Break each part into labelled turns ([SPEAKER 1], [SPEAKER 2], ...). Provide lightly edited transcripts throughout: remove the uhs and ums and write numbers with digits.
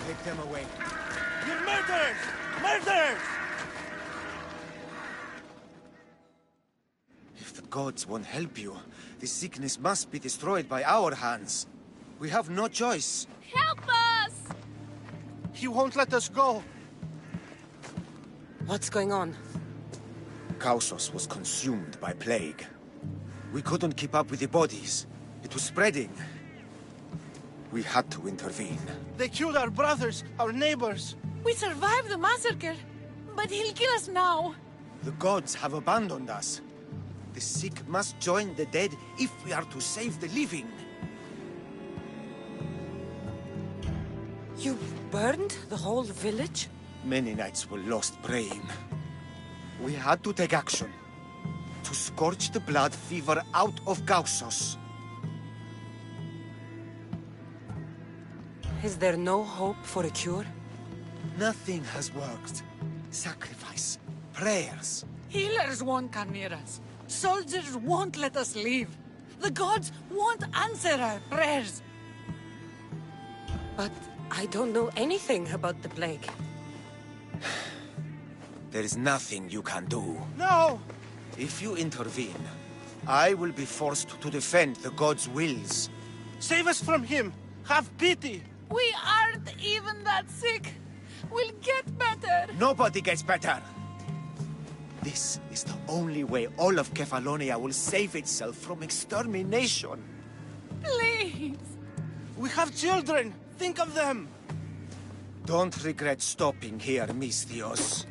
[SPEAKER 1] Take them away.
[SPEAKER 2] You're murderers! Murderers!
[SPEAKER 1] If the gods won't help you, this sickness must be destroyed by our hands. We have no choice.
[SPEAKER 3] Help us!
[SPEAKER 2] He won't let us go.
[SPEAKER 4] What's going on?
[SPEAKER 1] Kausos was consumed by plague. We couldn't keep up with the bodies. It was spreading. We had to intervene.
[SPEAKER 2] They killed our brothers, our neighbors.
[SPEAKER 3] We survived the massacre, but he'll kill us now.
[SPEAKER 1] The gods have abandoned us. The sick must join the dead if we are to save the living.
[SPEAKER 4] You burned the whole village?
[SPEAKER 1] Many nights were lost praying. We had to take action. To scorch the blood fever out of Kausos.
[SPEAKER 4] Is there no hope for a cure?
[SPEAKER 1] Nothing has worked. Sacrifice, prayers.
[SPEAKER 3] Healers won't come near us. Soldiers won't let us leave. The gods won't answer our prayers.
[SPEAKER 4] But I don't know anything about the plague.
[SPEAKER 1] There is nothing you can do.
[SPEAKER 2] No!
[SPEAKER 1] If you intervene, I will be forced to defend the gods' wills.
[SPEAKER 2] Save us from him! Have pity!
[SPEAKER 3] We aren't even that sick. We'll get better.
[SPEAKER 1] Nobody gets better. This is the only way all of Kefalonia will save itself from extermination.
[SPEAKER 3] Please.
[SPEAKER 2] We have children! Think of them!
[SPEAKER 1] Don't regret stopping here, Misthios.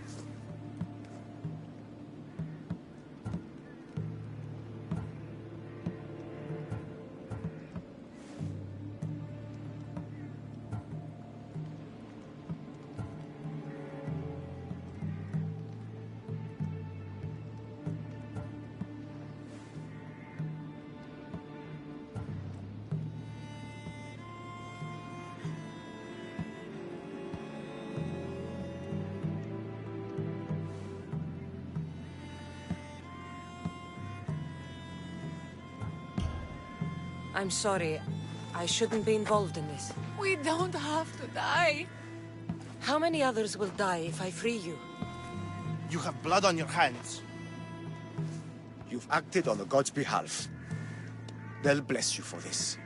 [SPEAKER 4] I'm sorry. I shouldn't be involved in this.
[SPEAKER 3] We don't have to die.
[SPEAKER 4] How many others will die if I free you?
[SPEAKER 2] You have blood on your hands.
[SPEAKER 1] You've acted on the gods' behalf. They'll bless you for this.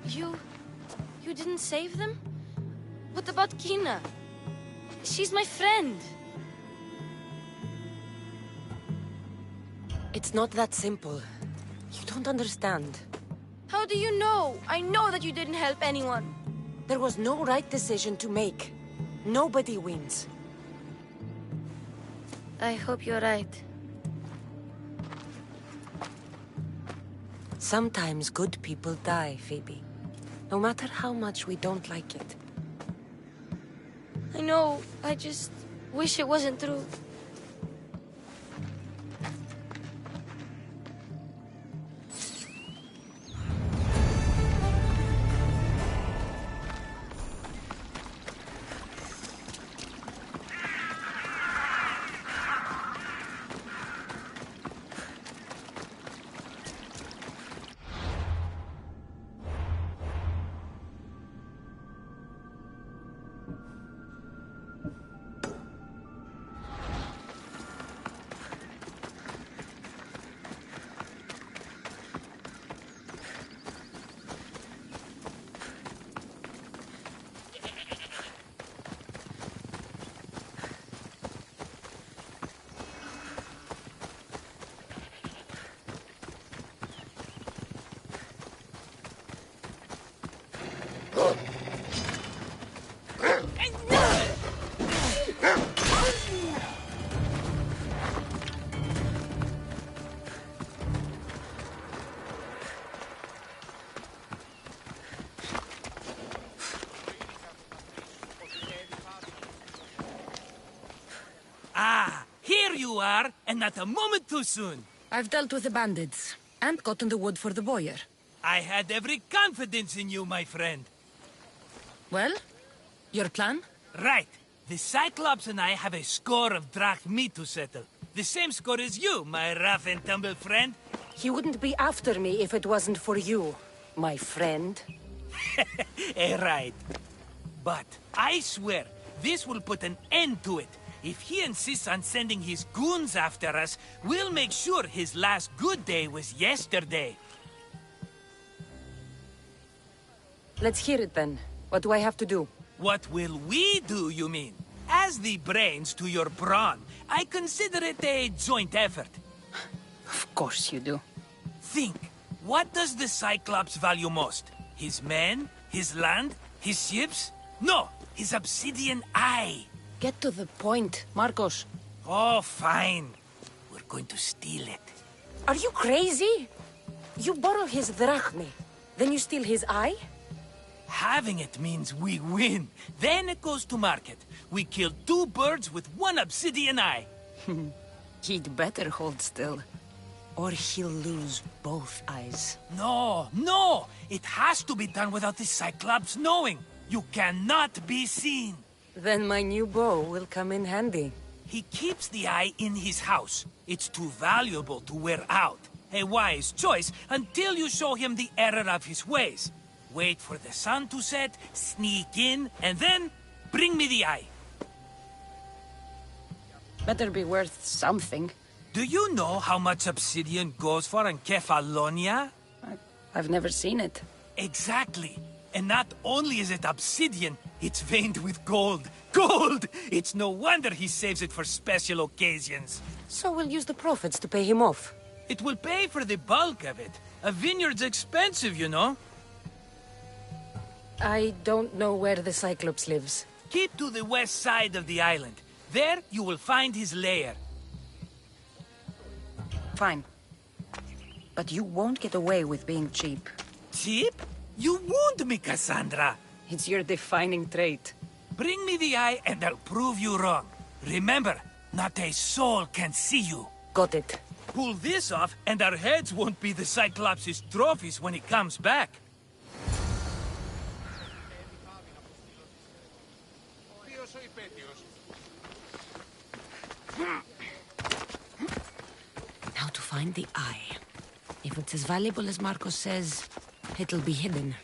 [SPEAKER 5] You didn't save them? What about Kina? She's my friend.
[SPEAKER 4] It's not that simple. You don't understand.
[SPEAKER 5] How do you know? I know that you didn't help anyone.
[SPEAKER 4] There was no right decision to make. Nobody wins.
[SPEAKER 5] I hope you're right.
[SPEAKER 4] Sometimes good people die, Phoebe. No matter how much we don't like it.
[SPEAKER 5] I know. I just wish it wasn't true.
[SPEAKER 6] Here you are, and not a moment too soon.
[SPEAKER 7] I've dealt with the bandits, and gotten the wood for the boiler.
[SPEAKER 6] I had every confidence in you, my friend.
[SPEAKER 7] Well, your plan?
[SPEAKER 6] Right. The Cyclops and I have a score of drachmi to settle. The same score as you, my rough and tumble friend.
[SPEAKER 4] He wouldn't be after me if it wasn't for you, my friend.
[SPEAKER 6] Right. But I swear, this will put an end to it. If he insists on sending his goons after us, we'll make sure his last good day was yesterday.
[SPEAKER 4] Let's hear it then. What do I have to do?
[SPEAKER 6] What will we do, you mean? As the brains to your brawn, I consider it a joint effort.
[SPEAKER 7] Of course you do.
[SPEAKER 6] Think, what does the Cyclops value most? His men? His land? His ships? No, his obsidian eye.
[SPEAKER 7] Get to the point, Marcos.
[SPEAKER 6] Oh, fine. We're going to steal it.
[SPEAKER 4] Are you crazy? You borrow his drachmi, then you steal his eye?
[SPEAKER 6] Having it means we win. Then it goes to market. We kill 2 birds with 1 obsidian eye.
[SPEAKER 7] He'd better hold still, or he'll lose both eyes.
[SPEAKER 6] No! It has to be done without the Cyclops knowing. You cannot be seen.
[SPEAKER 4] Then my new bow will come in handy.
[SPEAKER 6] He keeps the eye in his house. It's too valuable to wear out. A wise choice until you show him the error of his ways. Wait for the sun to set, sneak in, and then bring me the eye.
[SPEAKER 7] Better be worth something.
[SPEAKER 6] Do you know how much obsidian goes for in Kefalonia?
[SPEAKER 7] I've never seen it.
[SPEAKER 6] Exactly. And not only is it obsidian, it's veined with gold. Gold! It's no wonder he saves it for special occasions.
[SPEAKER 4] So we'll use the profits to pay him off.
[SPEAKER 6] It will pay for the bulk of it. A vineyard's expensive, you know.
[SPEAKER 4] I don't know where the Cyclops lives.
[SPEAKER 6] Keep to the west side of the island. There you will find his lair.
[SPEAKER 7] Fine. But you won't get away with being cheap.
[SPEAKER 6] Cheap? You wound me, Cassandra.
[SPEAKER 4] It's your defining trait.
[SPEAKER 6] Bring me the eye and I'll prove you wrong. Remember, not a soul can see you.
[SPEAKER 4] Got it.
[SPEAKER 6] Pull this off and our heads won't be the Cyclops' trophies when he comes back.
[SPEAKER 7] Now to find the eye. If it's as valuable as Marcos says, it'll be hidden.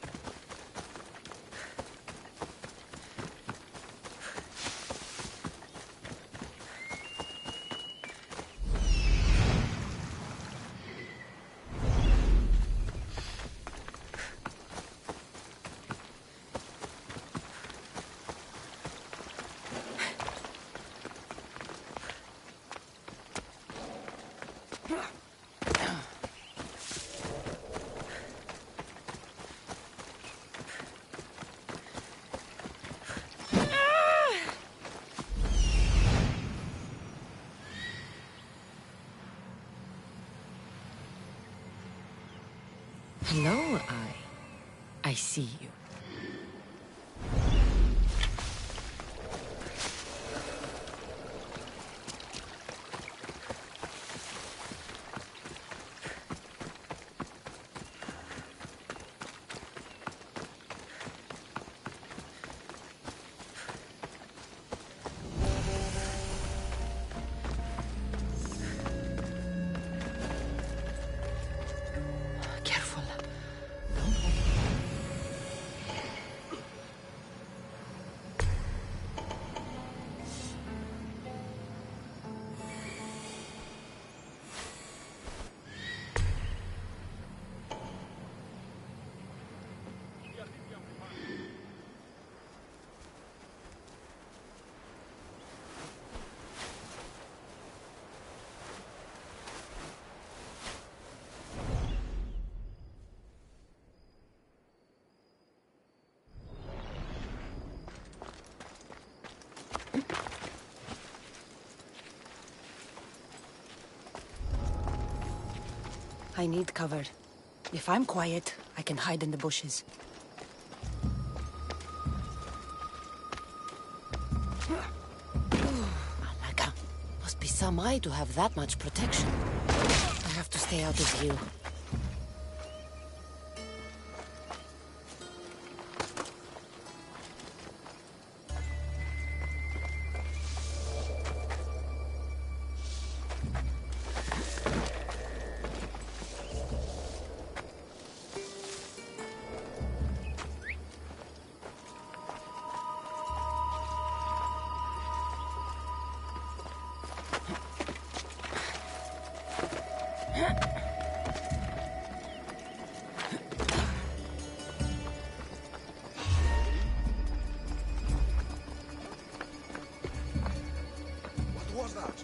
[SPEAKER 7] Hello, Eye. I see you. Careful. I need cover. If I'm quiet, I can hide in the bushes. Alaga, must be be some eye to have that much protection. I have to stay out of view.
[SPEAKER 1] What was that?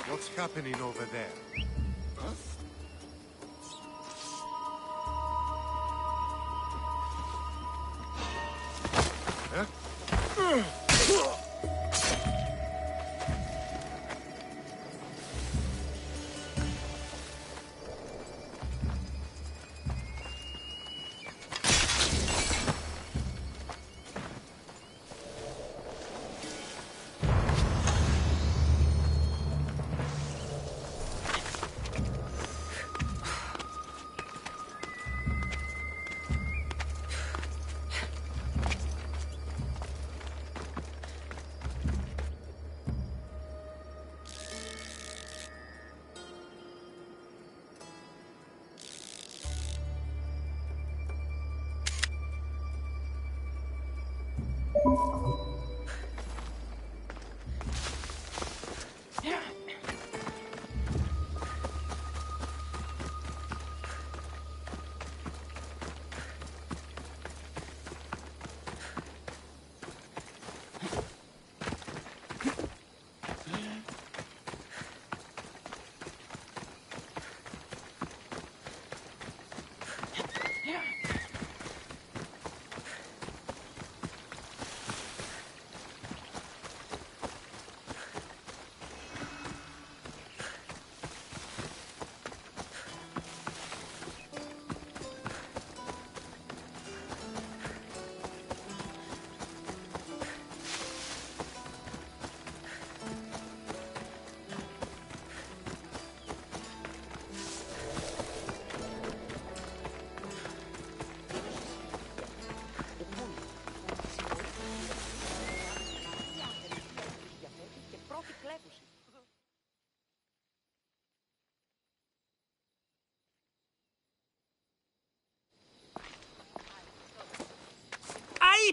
[SPEAKER 8] What's happening over there?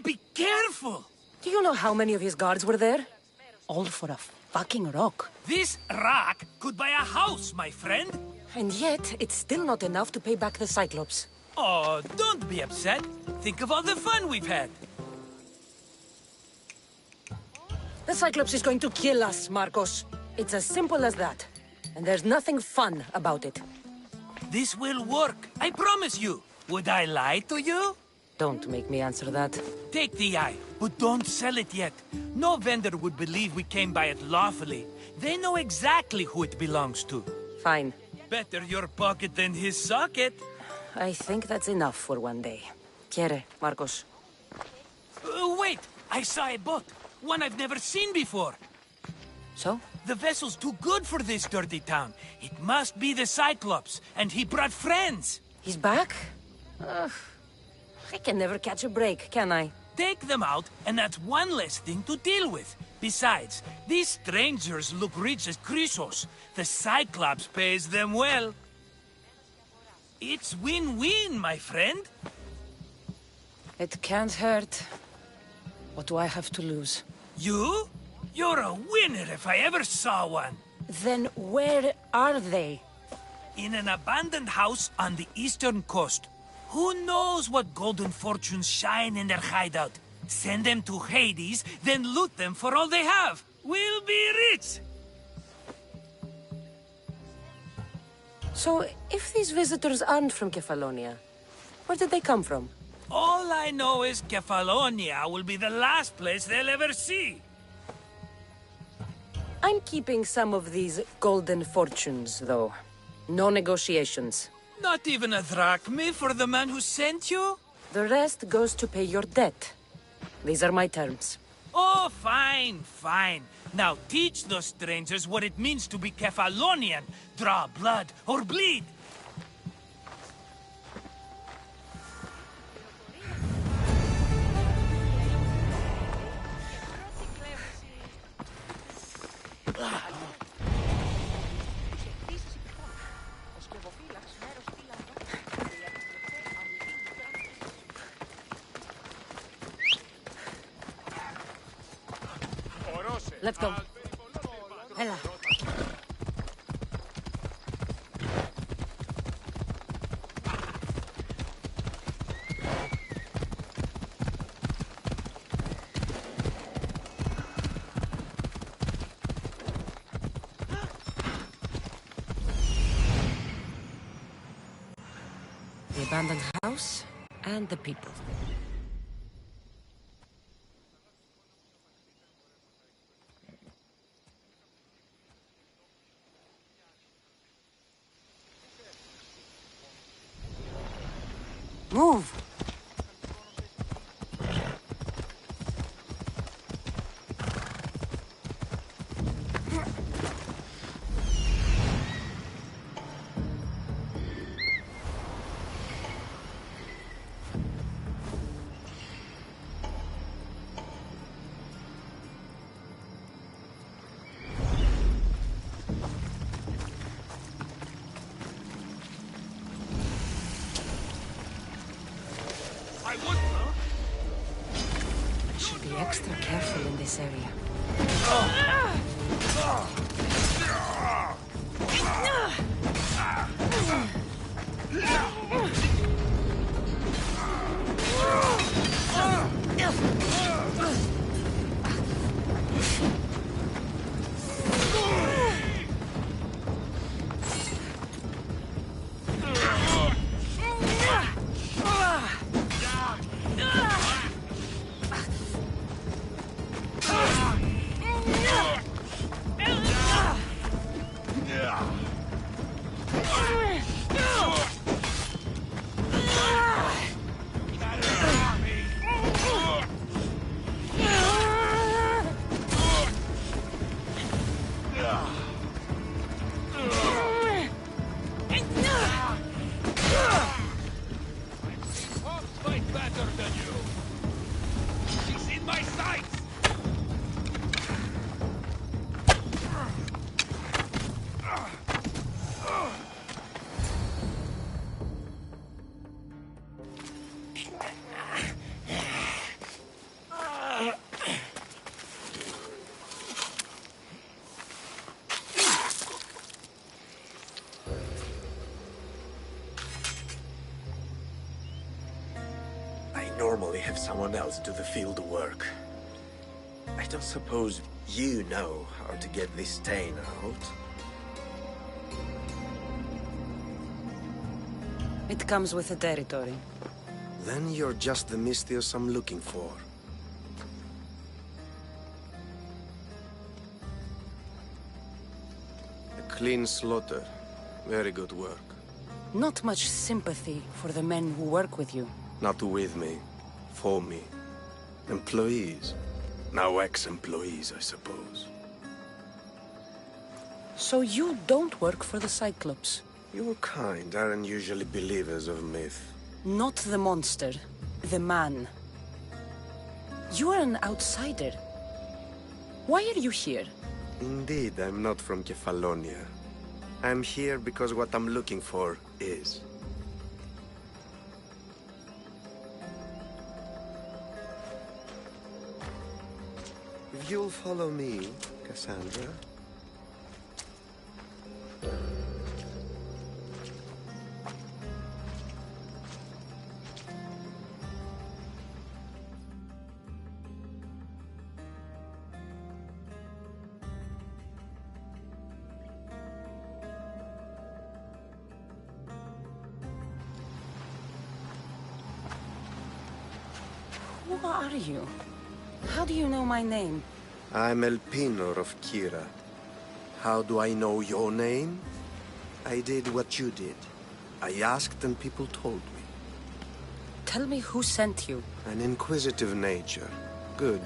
[SPEAKER 6] Be careful!
[SPEAKER 4] Do you know how many of his guards were there? All for a fucking rock.
[SPEAKER 6] This rock could buy a house, my friend.
[SPEAKER 4] And yet, it's still not enough to pay back the Cyclops.
[SPEAKER 6] Oh, don't be upset. Think of all the fun we've had.
[SPEAKER 4] The Cyclops is going to kill us, Marcos. It's as simple as that. And there's nothing fun about it.
[SPEAKER 6] This will work, I promise you. Would I lie to you?
[SPEAKER 4] Don't make me answer that.
[SPEAKER 6] Take the eye, but don't sell it yet. No vendor would believe we came by it lawfully. They know exactly who it belongs to.
[SPEAKER 4] Fine.
[SPEAKER 6] Better your pocket than his socket.
[SPEAKER 4] I think that's enough for one day. Quiere, Marcos.
[SPEAKER 6] Wait! I saw a boat. One I've never seen before.
[SPEAKER 4] So?
[SPEAKER 6] The vessel's too good for this dirty town. It must be the Cyclops, and he brought friends.
[SPEAKER 4] He's back? I can never catch a break, can I?
[SPEAKER 6] Take them out, and that's one less thing to deal with. Besides, these strangers look rich as Chrysos. The Cyclops pays them well. It's win-win, my friend.
[SPEAKER 4] It can't hurt. What do I have to lose?
[SPEAKER 6] You? You're a winner if I ever saw one.
[SPEAKER 4] Then where are they?
[SPEAKER 6] In an abandoned house on the eastern coast. Who knows what golden fortunes shine in their hideout? Send them to Hades, then loot them for all they have. We'll be rich!
[SPEAKER 4] So, if these visitors aren't from Kefalonia, where did they come from?
[SPEAKER 6] All I know is Kefalonia will be the last place they'll ever see.
[SPEAKER 4] I'm keeping some of these golden fortunes, though. No negotiations.
[SPEAKER 6] Not even a drachma for the man who sent you?
[SPEAKER 4] The rest goes to pay your debt. These are my terms.
[SPEAKER 6] Oh, fine, fine. Now teach those strangers what it means to be Kefalonian. Draw blood or bleed.
[SPEAKER 4] Let's go. Ella.
[SPEAKER 7] The abandoned house and the people.
[SPEAKER 4] Move!
[SPEAKER 7] Should be extra careful in this area.
[SPEAKER 9] normally have someone else do the field work. I don't suppose you know how to get this stain out.
[SPEAKER 7] It comes with the territory.
[SPEAKER 9] Then you're just the Misthios I'm looking for. A clean slaughter. Very good work.
[SPEAKER 7] Not much sympathy for the men who work with you.
[SPEAKER 9] Not with me. For me. Employees. Now ex-employees, I suppose.
[SPEAKER 7] So you don't work for the Cyclops?
[SPEAKER 9] Your kind aren't usually believers of myth.
[SPEAKER 7] Not the monster. The man. You are an outsider. Why are you here?
[SPEAKER 9] Indeed, I'm not from Kefalonia. I'm here because what I'm looking for is. If you'll follow me, Cassandra.
[SPEAKER 7] Who are you? How do you know my name?
[SPEAKER 9] I'm Elpinor of Kira. How do I know your name? I did what you did. I asked and people told me.
[SPEAKER 7] Tell me who sent you.
[SPEAKER 9] An inquisitive nature. Good.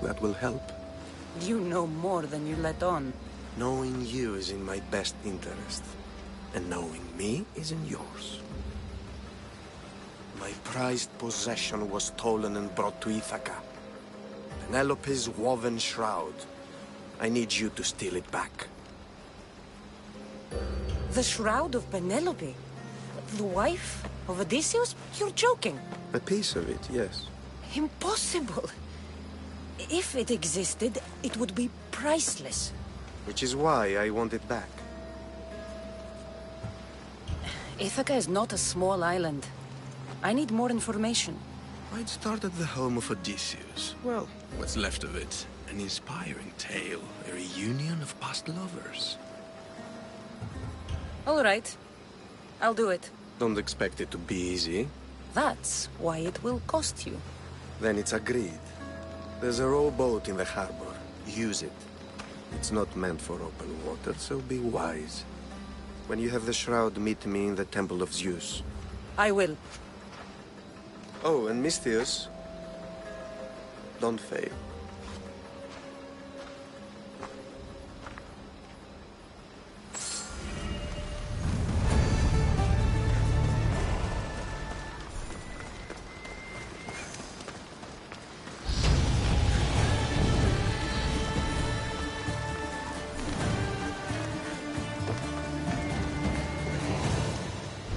[SPEAKER 9] That will help.
[SPEAKER 7] You know more than you let on.
[SPEAKER 9] Knowing you is in my best interest. And knowing me is in yours. My prized possession was stolen and brought to Ithaca. Penelope's woven shroud. I need you to steal it back.
[SPEAKER 7] The shroud of Penelope? The wife of Odysseus? You're joking.
[SPEAKER 9] A piece of it, yes.
[SPEAKER 7] Impossible. If it existed, it would be priceless.
[SPEAKER 9] Which is why I want it back.
[SPEAKER 7] Ithaca is not a small island. I need more information.
[SPEAKER 9] I'd start at the home of Odysseus. Well, what's left of it. An inspiring tale. A reunion of past lovers.
[SPEAKER 7] All right. I'll do it.
[SPEAKER 9] Don't expect it to be easy.
[SPEAKER 7] That's why it will cost you.
[SPEAKER 9] Then it's agreed. There's a rowboat in the harbor. Use it. It's not meant for open water, so be wise. When you have the shroud, meet me in the Temple of Zeus.
[SPEAKER 7] I will.
[SPEAKER 9] Oh, and Misthios, don't fail.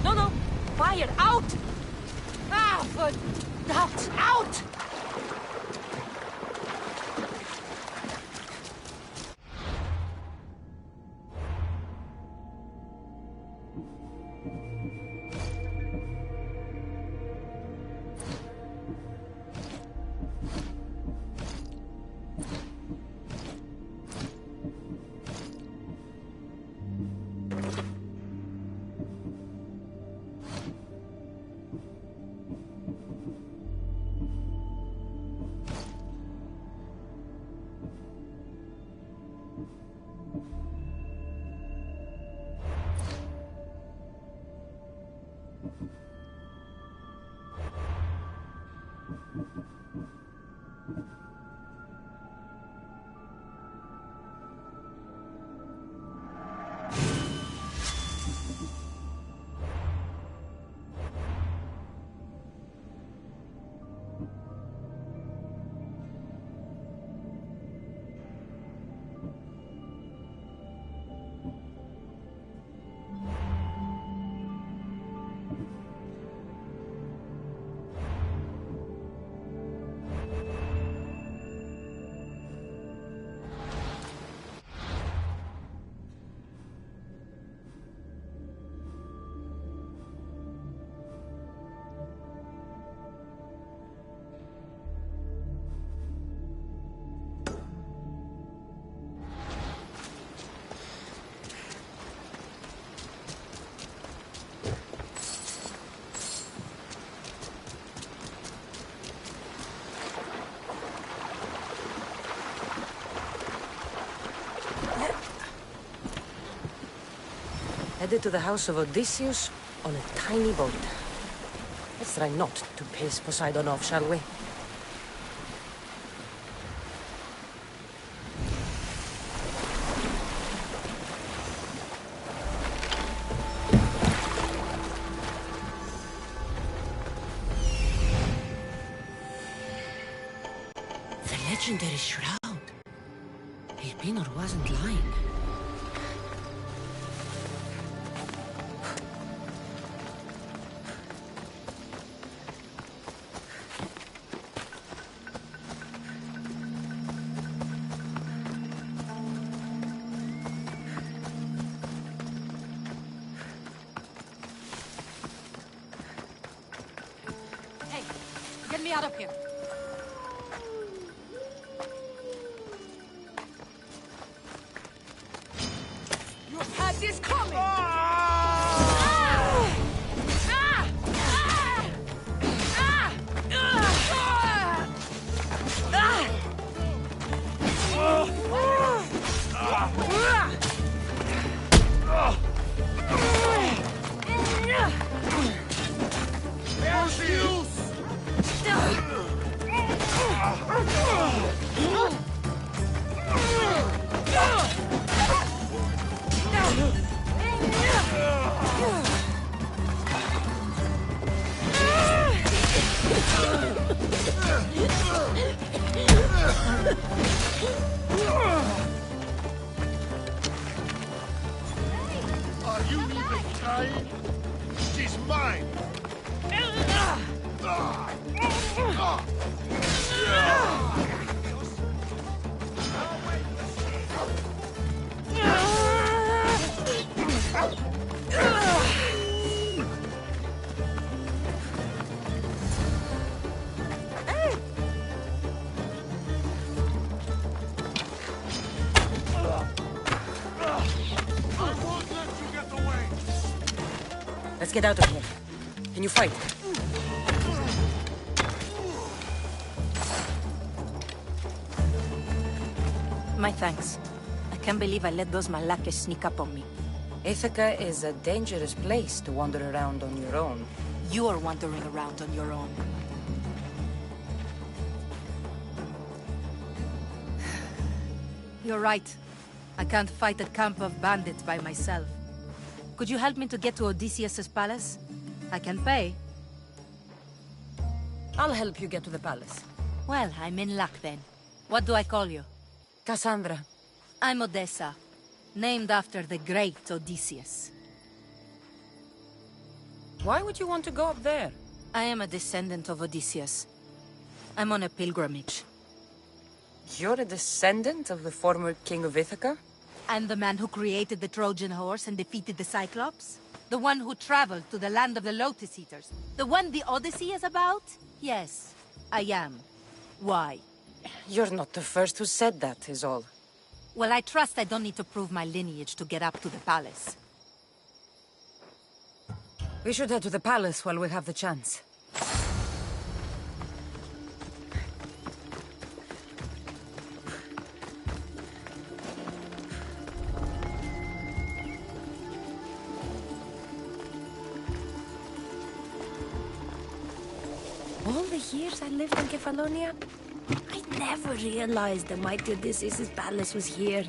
[SPEAKER 7] No! Fire! Out! Ah, but... Out!
[SPEAKER 4] Headed to the house of Odysseus on a tiny boat. Let's try not to piss Poseidon off, shall we? The legendary shroud. Elpinor wasn't lying.
[SPEAKER 3] Hey, get me out of here. You had this coming!
[SPEAKER 8] Are you even trying? She's mine! I won't let you get away!
[SPEAKER 4] Let's get out of here. Can you fight?
[SPEAKER 7] My thanks. I can't believe I let those Malakas sneak up on me.
[SPEAKER 4] Ithaca is a dangerous place to wander around on your own.
[SPEAKER 7] You're wandering around on your own. You're right. I can't fight a camp of bandits by myself. Could you help me to get to Odysseus's palace? I can pay.
[SPEAKER 4] I'll help you get to the palace.
[SPEAKER 7] Well, I'm in luck then. What do I call you?
[SPEAKER 4] Cassandra.
[SPEAKER 7] I'm Odessa, named after the great Odysseus.
[SPEAKER 4] Why would you want to go up there?
[SPEAKER 7] I am a descendant of Odysseus. I'm on a pilgrimage.
[SPEAKER 4] You're a descendant of the former king of Ithaca?
[SPEAKER 7] And the man who created the Trojan horse and defeated the Cyclops? The one who traveled to the land of the Lotus Eaters? The one the Odyssey is about? Yes, I am. Why?
[SPEAKER 4] You're not the first who said that, is all.
[SPEAKER 7] Well, I trust I don't need to prove my lineage to get up to the palace.
[SPEAKER 4] We should head to the palace while we have the chance.
[SPEAKER 10] All the years I lived in Kefalonia, I never realized the mighty Odysseus' palace was here.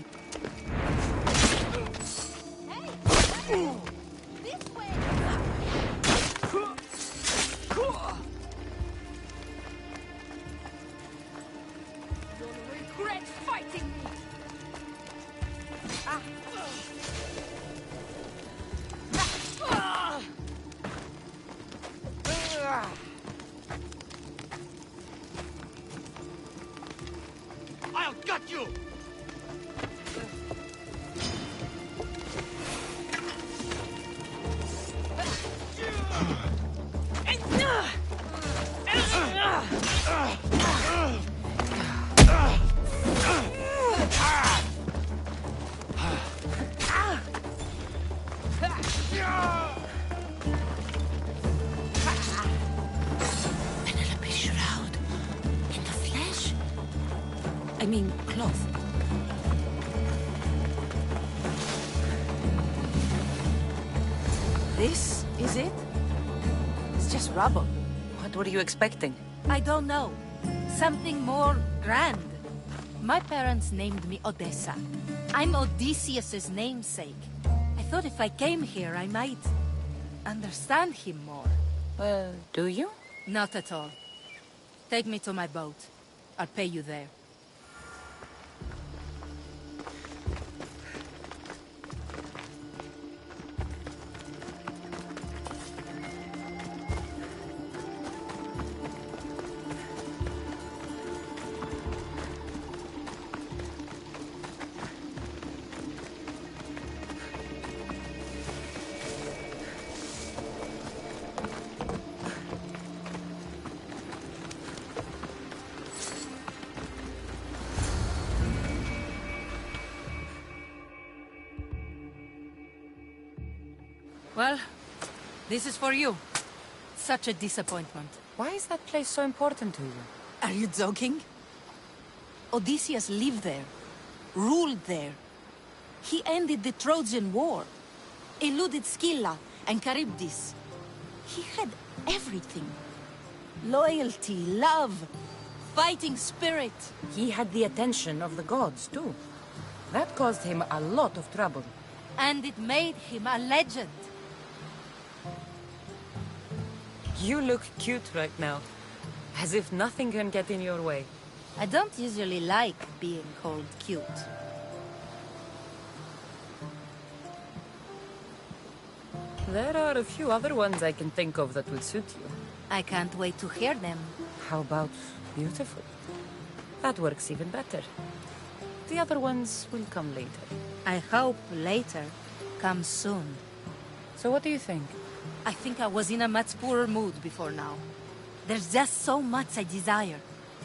[SPEAKER 8] I'll gut you!
[SPEAKER 10] Penelope's shroud. In the flesh? I mean, cloth.
[SPEAKER 7] This is it? It's just rubble.
[SPEAKER 4] What were you expecting?
[SPEAKER 7] I don't know. Something more grand. My parents named me Odessa. I'm Odysseus's namesake. I thought if I came here, I might understand him more.
[SPEAKER 4] Well, do you?
[SPEAKER 7] Not at all. Take me to my boat. I'll pay you there. Well, this is for you. Such a disappointment.
[SPEAKER 4] Why is that place so important to you?
[SPEAKER 7] Are you joking? Odysseus lived there, ruled there. He ended the Trojan War, eluded Scylla and Charybdis. He had everything. Loyalty, love, fighting spirit.
[SPEAKER 4] He had the attention of the gods, too. That caused him a lot of trouble.
[SPEAKER 7] And it made him a legend.
[SPEAKER 4] You look cute right now. As if nothing can get in your way.
[SPEAKER 7] I don't usually like being called cute.
[SPEAKER 4] There are a few other ones I can think of that would suit you.
[SPEAKER 7] I can't wait to hear them.
[SPEAKER 4] How about beautiful? That works even better. The other ones will come later.
[SPEAKER 7] I hope later comes soon.
[SPEAKER 4] So what do you think?
[SPEAKER 7] I think I was in a much poorer mood before now. There's just so much I desire.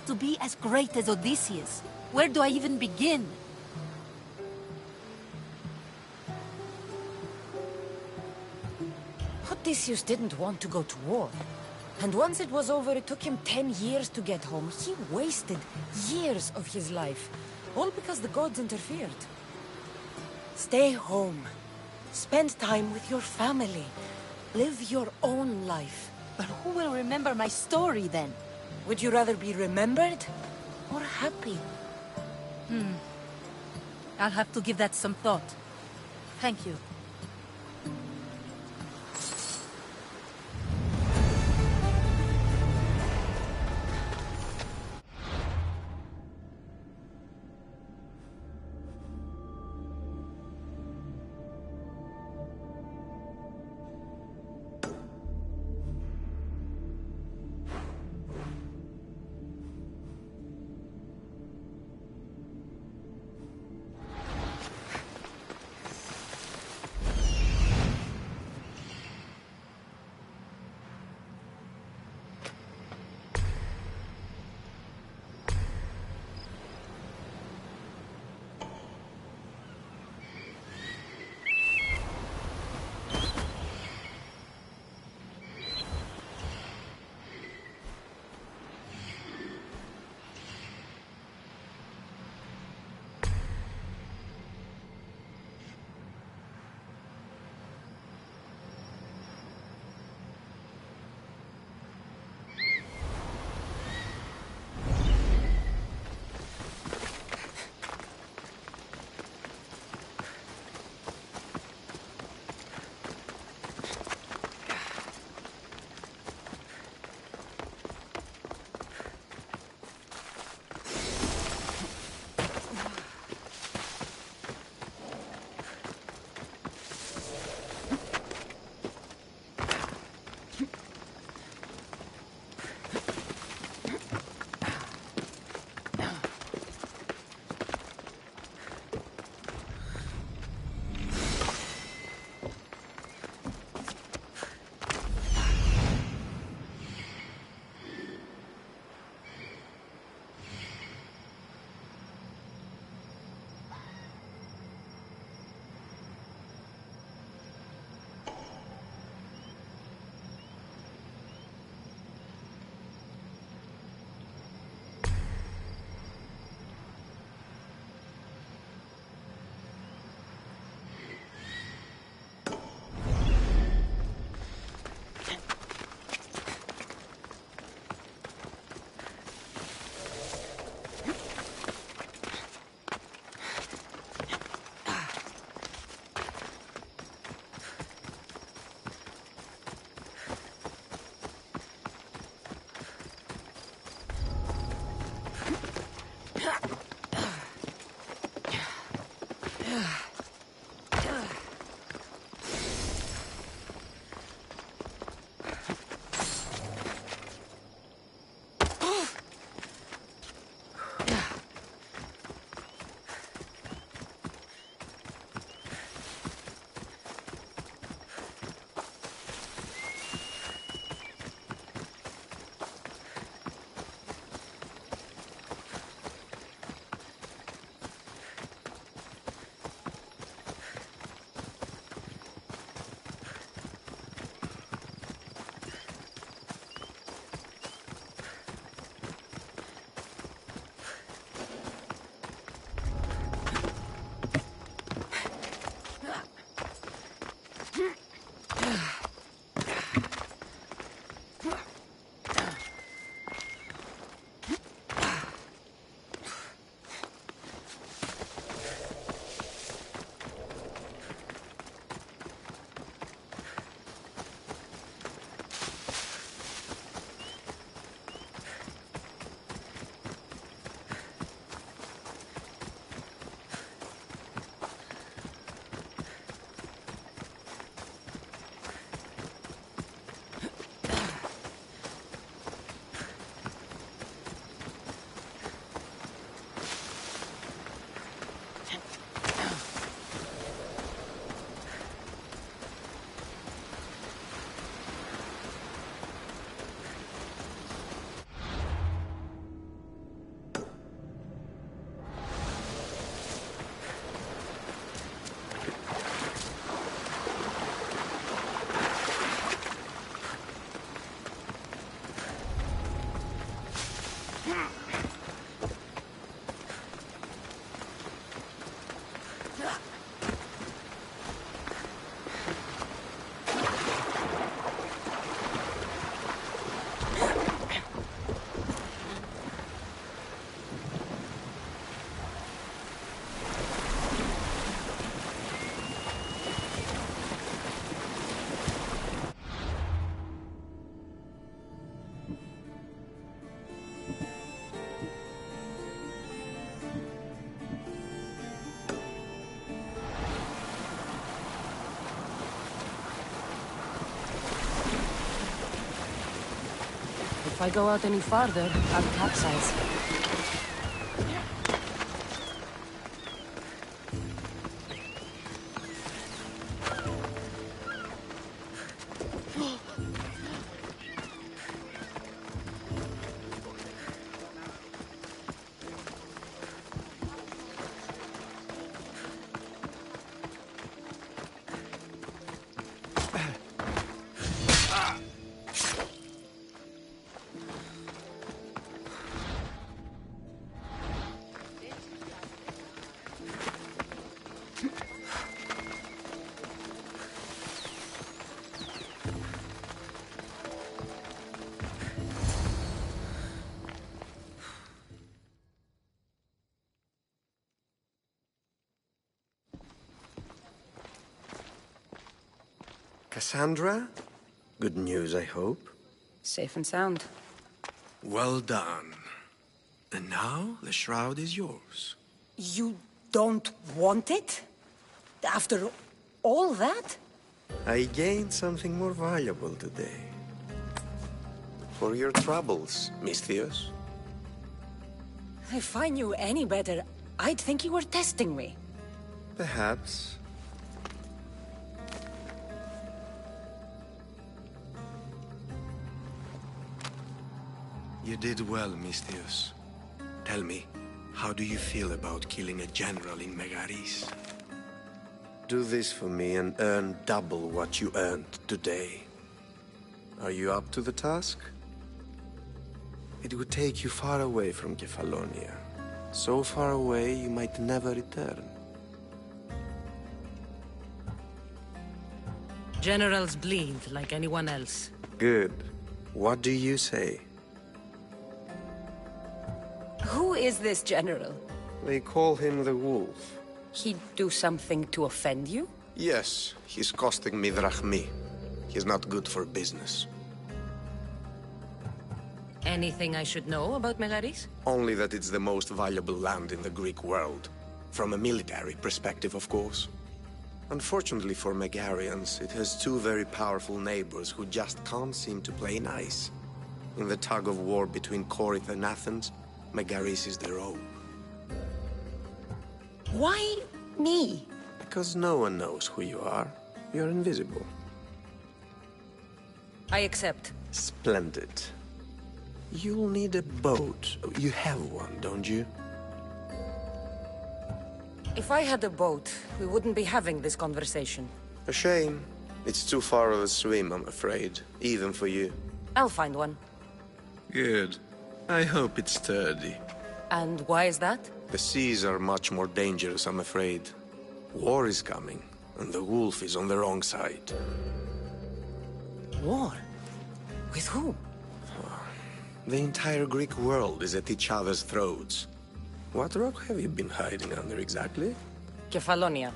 [SPEAKER 7] To be as great as Odysseus. Where do I even begin?
[SPEAKER 4] Odysseus didn't want to go to war. And once it was over, it took him 10 years to get home. He wasted years of his life. All because the gods interfered. Stay home. Spend time with your family. Live your own life.
[SPEAKER 7] But who will remember my story then?
[SPEAKER 4] Would you rather be remembered or happy?
[SPEAKER 7] I'll have to give that some thought. Thank you.
[SPEAKER 4] If I go out any farther, I'll capsize.
[SPEAKER 9] Cassandra? Good news, I hope.
[SPEAKER 4] Safe and sound.
[SPEAKER 9] Well done. And now, the shroud is yours.
[SPEAKER 4] You don't want it? After all that?
[SPEAKER 9] I gained something more valuable today. For your troubles, Miss Theos.
[SPEAKER 4] If I knew any better, I'd think you were testing me.
[SPEAKER 9] Perhaps. You did well, Miss Theos. Tell me, how do you feel about killing a general in Megaris? Do this for me and earn double what you earned today. Are you up to the task? It would take you far away from Kefalonia. So far away you might never return.
[SPEAKER 4] Generals bleed like anyone else.
[SPEAKER 9] Good. What do you say?
[SPEAKER 4] Who is this general?
[SPEAKER 9] They call him the Wolf.
[SPEAKER 4] He'd do something to offend you?
[SPEAKER 9] Yes, he's costing me drachmi. He's not good for business.
[SPEAKER 4] Anything I should know about Megaris?
[SPEAKER 9] Only that it's the most valuable land in the Greek world. From a military perspective, of course. Unfortunately for Megarians, it has two very powerful neighbors who just can't seem to play nice. In the tug of war between Corinth and Athens, Megaris is their own.
[SPEAKER 4] Why me?
[SPEAKER 9] Because no one knows who you are. You're invisible.
[SPEAKER 4] I accept.
[SPEAKER 9] Splendid. You'll need a boat. You have one, don't you?
[SPEAKER 4] If I had a boat, we wouldn't be having this conversation.
[SPEAKER 9] A shame. It's too far of a swim, I'm afraid. Even for you.
[SPEAKER 4] I'll find one.
[SPEAKER 9] Good. I hope it's sturdy.
[SPEAKER 4] And why is that?
[SPEAKER 9] The seas are much more dangerous, I'm afraid. War is coming, and the wolf is on the wrong side.
[SPEAKER 4] War? With whom?
[SPEAKER 9] The entire Greek world is at each other's throats. What rock have you been hiding under exactly?
[SPEAKER 4] Kefalonia.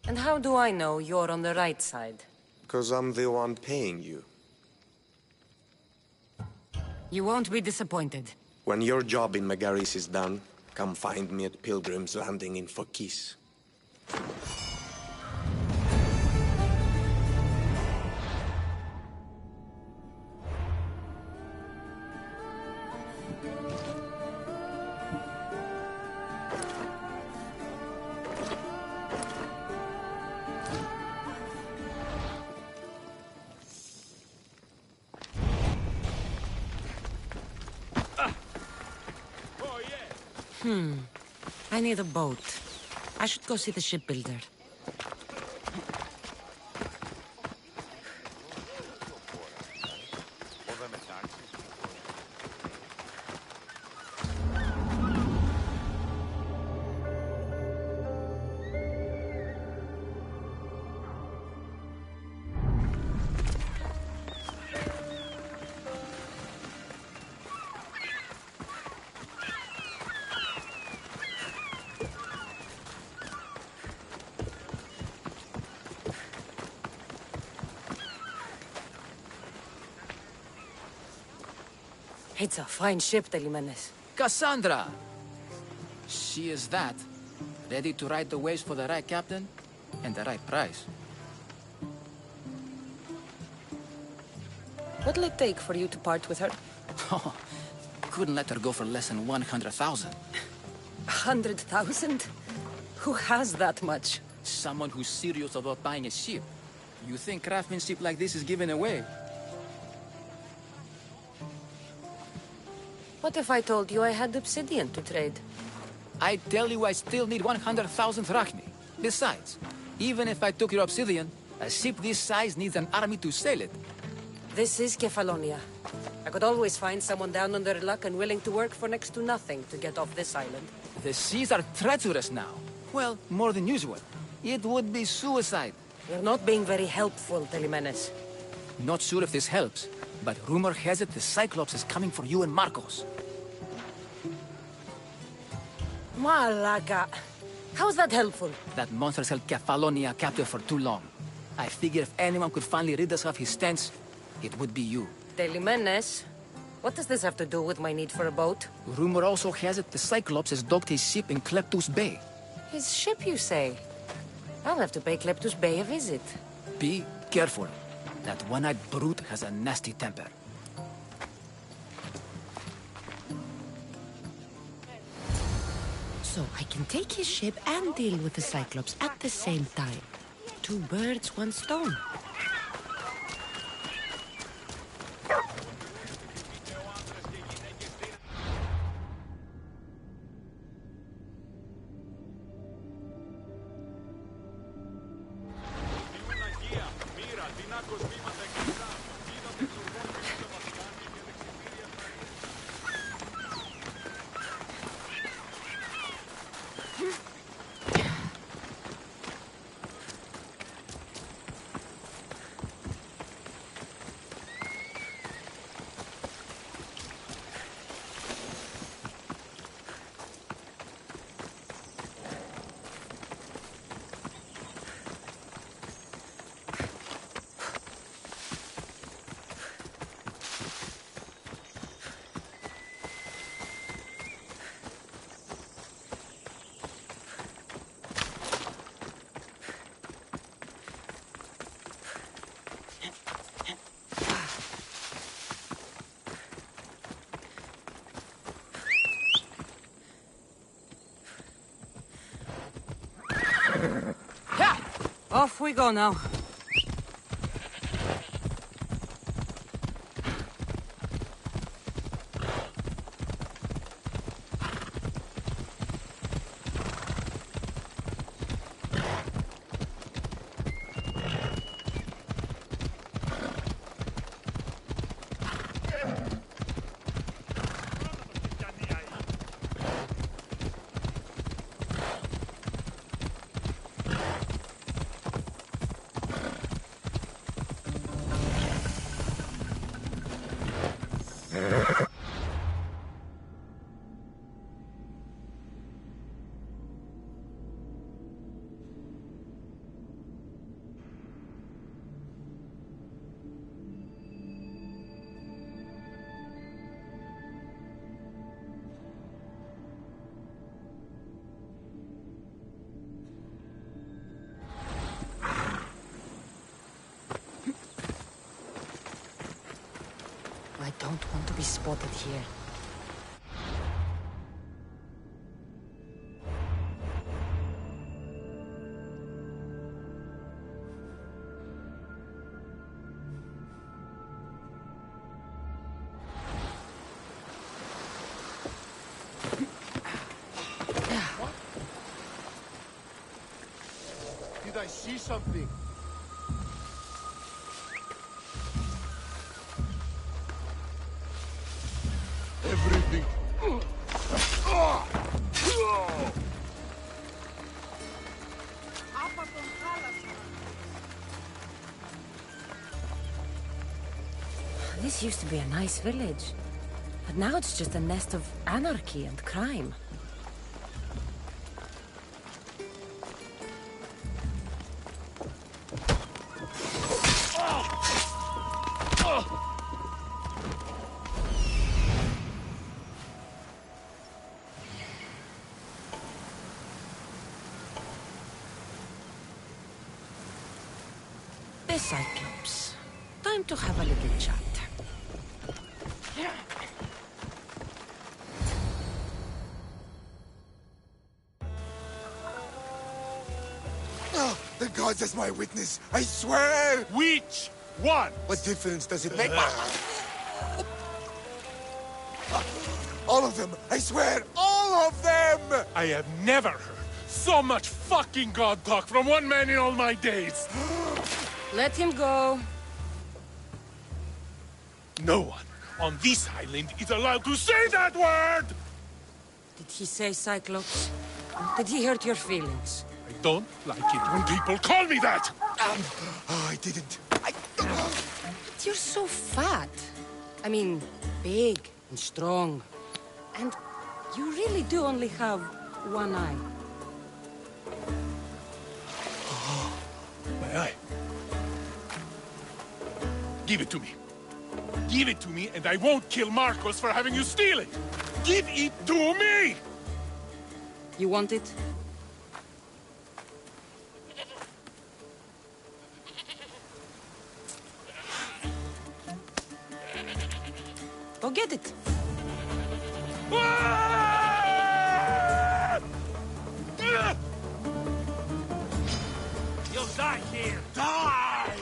[SPEAKER 4] And how do I know you're on the right side?
[SPEAKER 9] Because I'm the one paying you.
[SPEAKER 4] You won't be disappointed.
[SPEAKER 9] When your job in Megaris is done, come find me at Pilgrim's Landing in Phokis.
[SPEAKER 4] I need a boat. I should go see the shipbuilder. It's a fine ship, Telimenes.
[SPEAKER 11] Cassandra! She is that. Ready to ride the waves for the right captain and the right price.
[SPEAKER 4] What'll it take for you to part with her?
[SPEAKER 11] Oh, couldn't let her go for less than 100,000.
[SPEAKER 4] 100,000? Who has that much?
[SPEAKER 11] Someone who's serious about buying a ship. You think craftsmanship like this is given away?
[SPEAKER 4] What if I told you I had obsidian to trade?
[SPEAKER 11] I tell you I still need 100,000 drachmi. Besides, even if I took your obsidian, a ship this size needs an army to sail it.
[SPEAKER 4] This is Kefalonia. I could always find someone down on their luck and willing to work for next to nothing to get off this island.
[SPEAKER 11] The seas are treacherous now. Well, more than usual. It would be suicide.
[SPEAKER 4] You're not being very helpful, Telimenes.
[SPEAKER 11] Not sure if this helps, but rumor has it the Cyclops is coming for you and Marcos.
[SPEAKER 4] Malaga. How's that helpful?
[SPEAKER 11] That monster's held Kefalonia captive for too long. I figure if anyone could finally rid us of his stench, it would be you.
[SPEAKER 4] Telimenes? What does this have to do with my need for a boat?
[SPEAKER 11] Rumor also has it the Cyclops has docked his ship in Kleptus Bay.
[SPEAKER 4] His ship, you say? I'll have to pay Kleptus Bay a visit.
[SPEAKER 11] Be careful. That one-eyed brute has a nasty temper.
[SPEAKER 10] So I can take his ship and deal with the Cyclops at the same time. 2 birds, 1 stone.
[SPEAKER 3] Off we go now.
[SPEAKER 4] I don't want to be spotted here.
[SPEAKER 8] Did I see something? Everything.
[SPEAKER 4] This used to be a nice village, but now it's just a nest of anarchy and crime. Cyclops. Time to have a little chat.
[SPEAKER 1] Oh, the gods as my witness, I swear!
[SPEAKER 8] Which one?
[SPEAKER 1] What difference does it make? All of them! I swear, all of them!
[SPEAKER 8] I have never heard so much fucking god talk from one man in all my days.
[SPEAKER 4] Let him go.
[SPEAKER 8] No one on this island is allowed to say that word!
[SPEAKER 4] Did he say Cyclops? Did he hurt your feelings?
[SPEAKER 8] I don't like it when people call me that!
[SPEAKER 1] Oh, I didn't.
[SPEAKER 4] But you're so fat. I mean, big and strong. And you really do only have one eye.
[SPEAKER 8] My eye. Give it to me. Give it to me, and I won't kill Marcos for having you steal it! Give it to me!
[SPEAKER 4] You want it? Go get it.
[SPEAKER 6] You'll die here.
[SPEAKER 8] Die!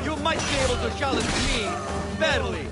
[SPEAKER 12] You might be able to challenge me fairly.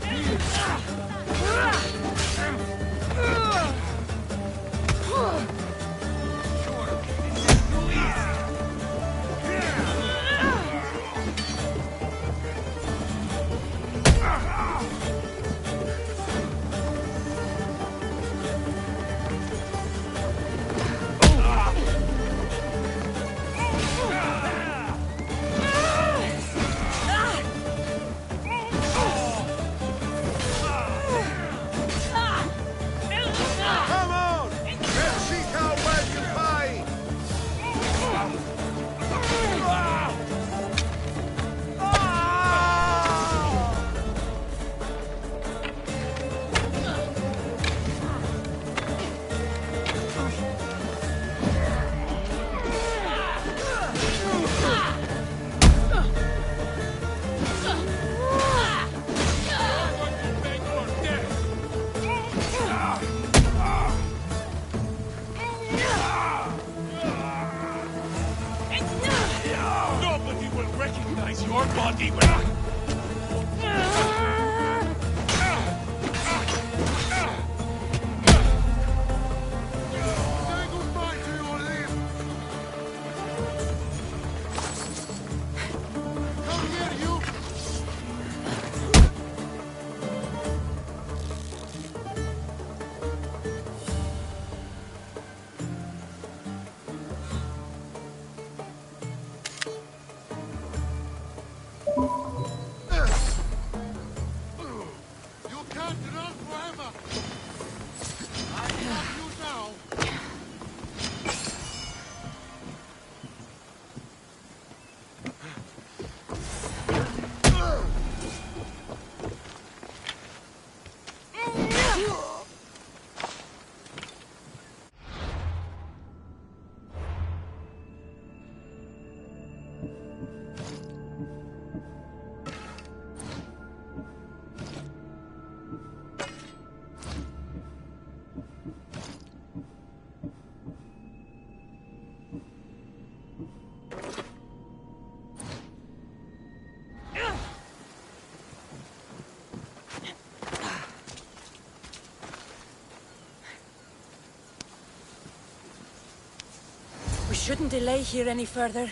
[SPEAKER 4] shouldn't delay here any further.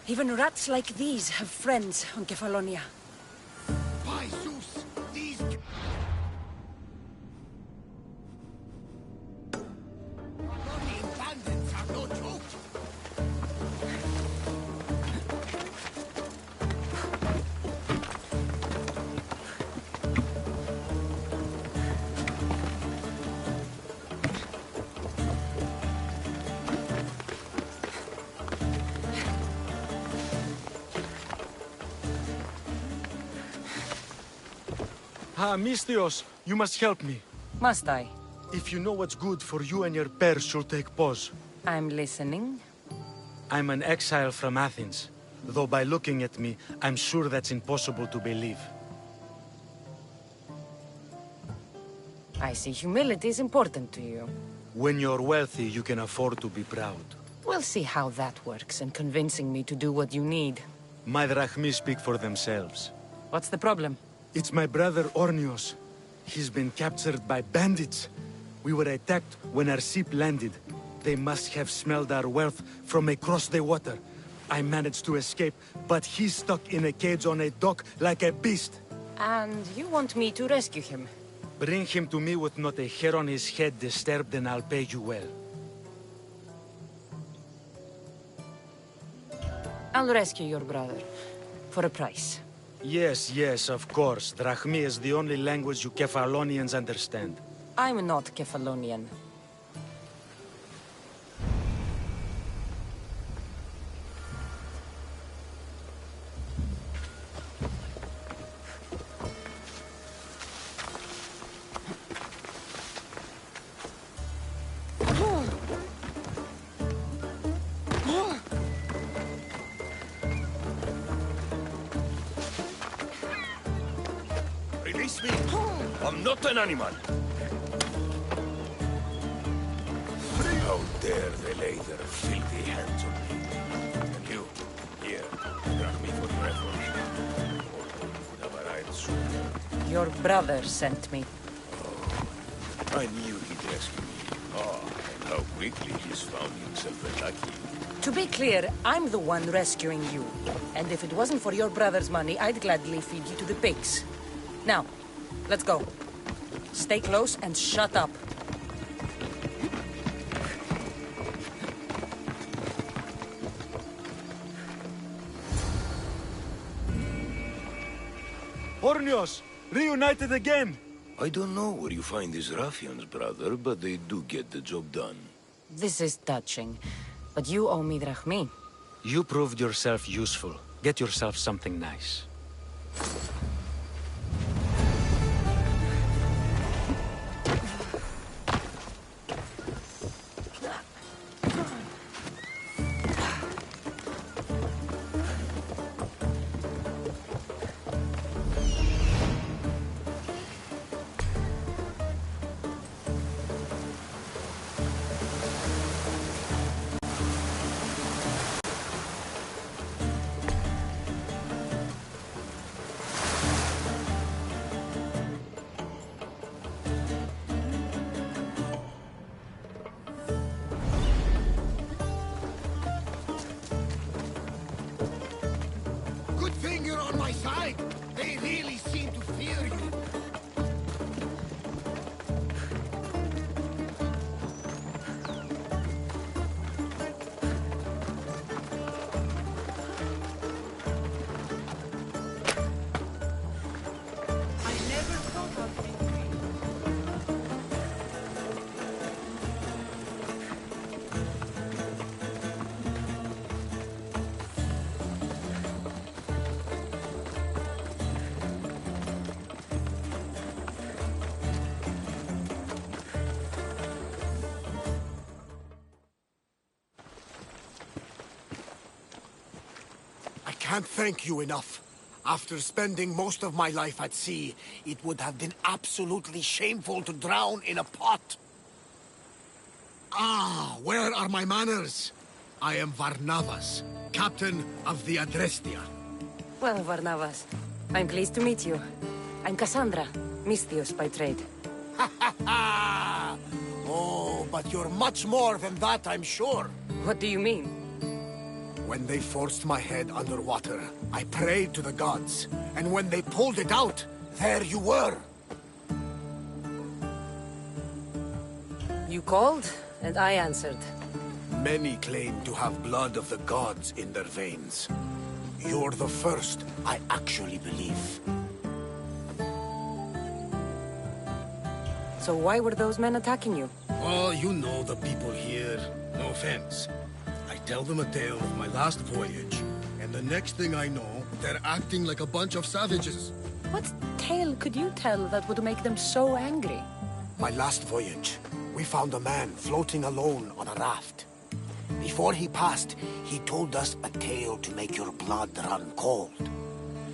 [SPEAKER 4] Even rats like these have friends on Kefalonia.
[SPEAKER 13] By Zeus, these... Babylonian bandits are no joke.
[SPEAKER 14] Misthios, you must help me.
[SPEAKER 4] Must I?
[SPEAKER 14] If you know what's good for you and your pairs, you'll take pause.
[SPEAKER 4] I'm listening.
[SPEAKER 14] I'm an exile from Athens. Though by looking at me, I'm sure that's impossible to believe.
[SPEAKER 4] I see humility is important to you.
[SPEAKER 14] When you're wealthy, you can afford to be proud.
[SPEAKER 4] We'll see how that works in convincing me to do what you need.
[SPEAKER 14] My drachmi speak for themselves.
[SPEAKER 4] What's the problem?
[SPEAKER 14] It's my brother Ornios. He's been captured by bandits. We were attacked when our ship landed. They must have smelled our wealth from across the water. I managed to escape, but he's stuck in a cage on a dock like a beast.
[SPEAKER 4] And you want me to rescue him?
[SPEAKER 14] Bring him to me with not a hair on his head disturbed, and I'll pay you well.
[SPEAKER 4] I'll rescue your brother. For a price.
[SPEAKER 14] Yes, yes, of course. Drachmi is the only language you Kefalonians understand.
[SPEAKER 4] I'm not Kefalonian.
[SPEAKER 15] Release me! I'm not an animal! How dare they lay their filthy hands on me? And you, here, drag me for your efforts. Although you would have arrived sooner.
[SPEAKER 4] Your brother sent me.
[SPEAKER 15] Oh, I knew he'd rescue me. Oh, and how quickly he's found himself a lucky.
[SPEAKER 4] To be clear, I'm the one rescuing you. And if it wasn't for your brother's money, I'd gladly feed you to the pigs. Now, let's go. Stay close and shut up.
[SPEAKER 14] Ornios! Reunited again!
[SPEAKER 15] I don't know where you find these ruffians, brother, but they do get the job done.
[SPEAKER 4] This is touching. But you owe me drachmi.
[SPEAKER 14] You proved yourself useful. Get yourself something nice.
[SPEAKER 13] Good thing you're on my side. They really seem to fear you. I can't thank you enough. After spending most of my life at sea, it would have been absolutely shameful to drown in a pot. Ah, where are my manners? I am Varnavas, captain of the Adrestia.
[SPEAKER 4] Well, Varnavas, I'm pleased to meet you. I'm Cassandra, Misthios by trade.
[SPEAKER 13] Oh, but you're much more than that, I'm sure.
[SPEAKER 4] What do you mean?
[SPEAKER 13] When they forced my head underwater, I prayed to the gods. And when they pulled it out, there you were.
[SPEAKER 4] You called, and I answered.
[SPEAKER 13] Many claim to have blood of the gods in their veins. You're the first I actually believe.
[SPEAKER 4] So why were those men attacking you?
[SPEAKER 16] Oh, you know the people here. No offense. I tell them a tale of my last voyage, and the next thing I know, they're acting like a bunch of savages.
[SPEAKER 4] What tale could you tell that would make them so angry?
[SPEAKER 13] My last voyage, we found a man floating alone on a raft. Before he passed, he told us a tale to make your blood run cold.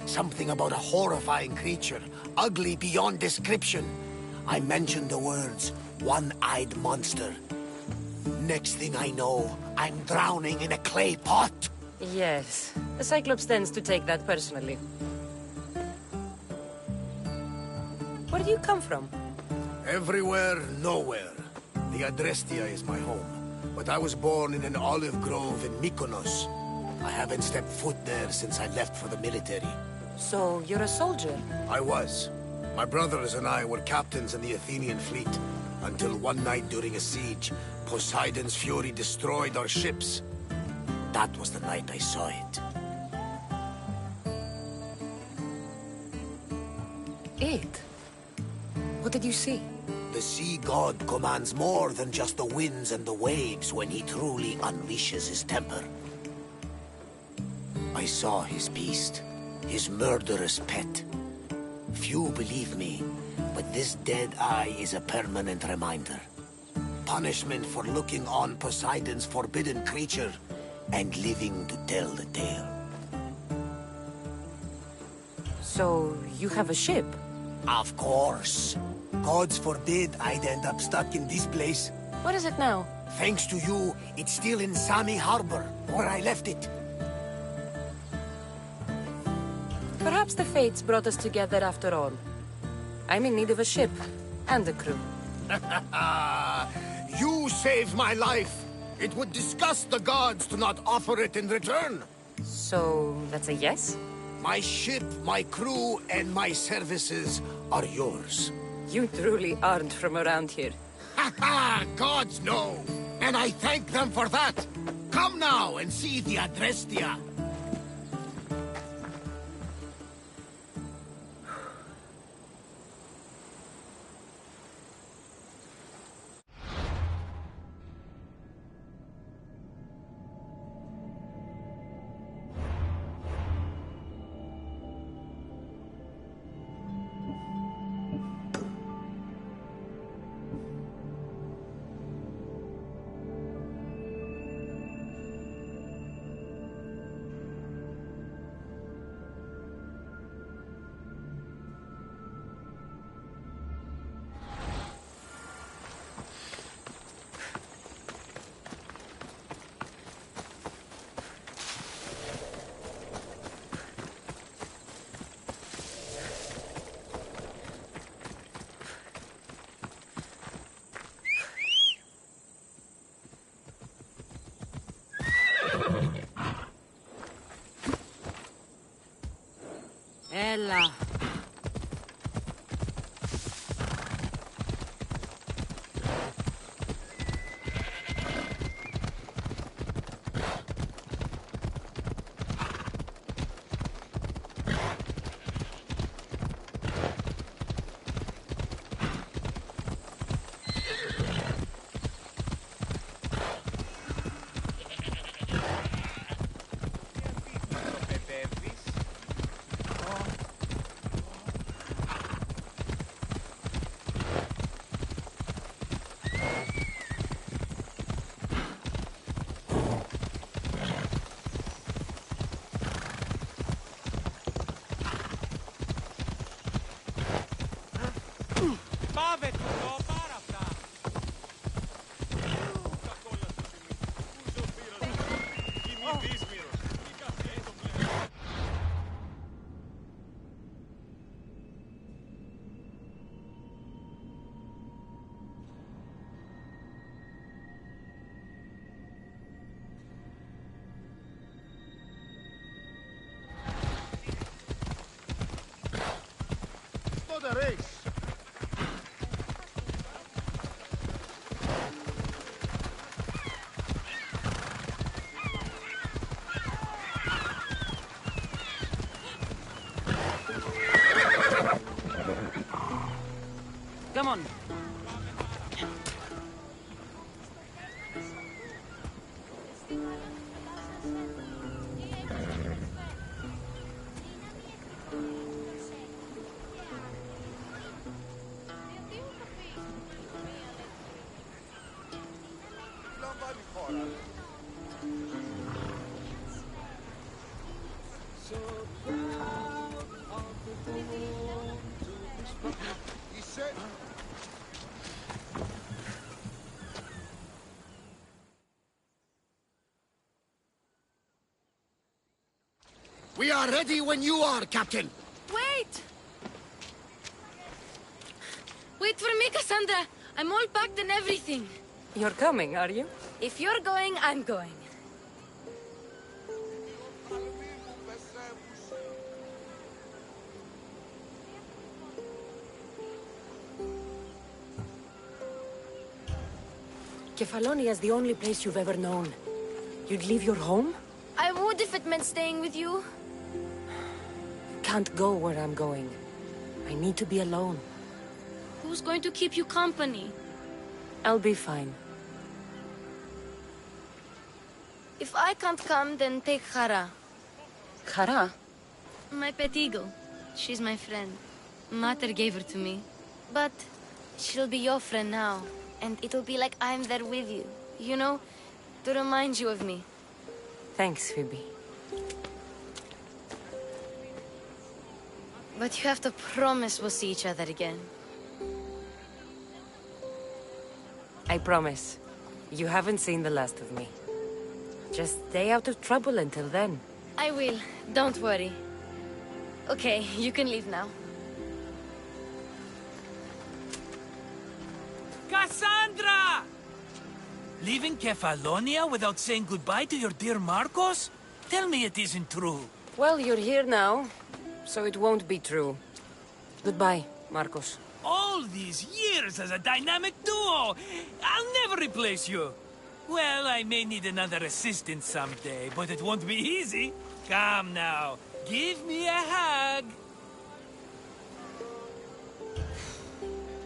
[SPEAKER 13] Something about a horrifying creature, ugly beyond description. I mentioned the words, one-eyed monster. Next thing I know, I'm drowning in a clay pot.
[SPEAKER 4] Yes, the Cyclops tends to take that personally. Where do you come from?
[SPEAKER 13] Everywhere, nowhere. The Adrestia is my home. But I was born in an olive grove in Mykonos. I haven't stepped foot there since I left for the military.
[SPEAKER 4] So, you're a soldier?
[SPEAKER 13] I was. My brothers and I were captains in the Athenian fleet. Until one night during a siege, Poseidon's fury destroyed our ships. That was the night I saw it.
[SPEAKER 4] It? What did you see?
[SPEAKER 13] The sea god commands more than just the winds and the waves when he truly unleashes his temper. I saw his beast, his murderous pet. Few believe me, but this dead eye is a permanent reminder. Punishment for looking on Poseidon's forbidden creature and living to tell the tale.
[SPEAKER 4] So, you have a ship?
[SPEAKER 13] Of course. Gods forbid I'd end up stuck in this place.
[SPEAKER 4] What is it now?
[SPEAKER 13] Thanks to you, it's still in Sami Harbor, where I left it.
[SPEAKER 4] Perhaps the fates brought us together after all. I'm in need of a ship, and a crew.
[SPEAKER 13] You saved my life! It would disgust the gods to not offer it in return!
[SPEAKER 4] So, that's a yes?
[SPEAKER 13] My ship, my crew, and my services are yours.
[SPEAKER 4] You truly aren't from around here.
[SPEAKER 13] Ha ha! Gods know! And I thank them for that! Come now and see the Adrestia!
[SPEAKER 16] for the race.
[SPEAKER 3] Come on.
[SPEAKER 13] We are ready when you are, Captain.
[SPEAKER 5] Wait! Wait for me, Cassandra. I'm all packed and everything.
[SPEAKER 4] You're coming, are you?
[SPEAKER 5] If you're going, I'm going.
[SPEAKER 4] Kefalonia is the only place you've ever known. You'd leave your home?
[SPEAKER 5] I would if it meant staying with you.
[SPEAKER 4] Can't go where I'm going. I need to be alone.
[SPEAKER 5] Who's going to keep you company?
[SPEAKER 4] I'll be fine.
[SPEAKER 5] If I can't come, then take Hara.
[SPEAKER 4] Kara?
[SPEAKER 5] My pet eagle. She's my friend. Mater gave her to me. But she'll be your friend now. And it'll be like I'm there with you. You know? To remind you of me.
[SPEAKER 4] Thanks, Phoebe.
[SPEAKER 5] But you have to promise we'll see each other again.
[SPEAKER 4] I promise. You haven't seen the last of me. Just stay out of trouble until then.
[SPEAKER 5] I will. Don't worry. Okay, you can leave now.
[SPEAKER 6] Cassandra! Leaving Kefalonia without saying goodbye to your dear Marcos? Tell me it isn't true.
[SPEAKER 4] Well, you're here now, so it won't be true. Goodbye, Marcos.
[SPEAKER 6] All these years as a dynamic duo! I'll never replace you! Well, I may need another assistant someday, but it won't be easy. Come now, give me a hug!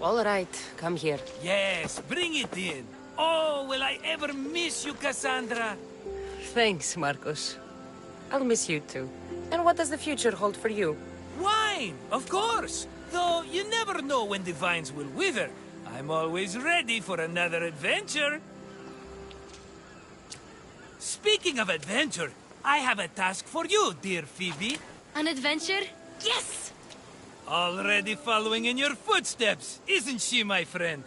[SPEAKER 4] All right, come here.
[SPEAKER 6] Yes, bring it in. Oh, will I ever miss you, Cassandra?
[SPEAKER 4] Thanks, Marcos. I'll miss you too. And what does the future hold for you?
[SPEAKER 6] Wine, of course. Though you never know when the vines will wither. I'm always ready for another adventure. Speaking of adventure, I have a task for you, dear Phoebe.
[SPEAKER 5] An adventure? Yes!
[SPEAKER 6] Already following in your footsteps, isn't she, my friend?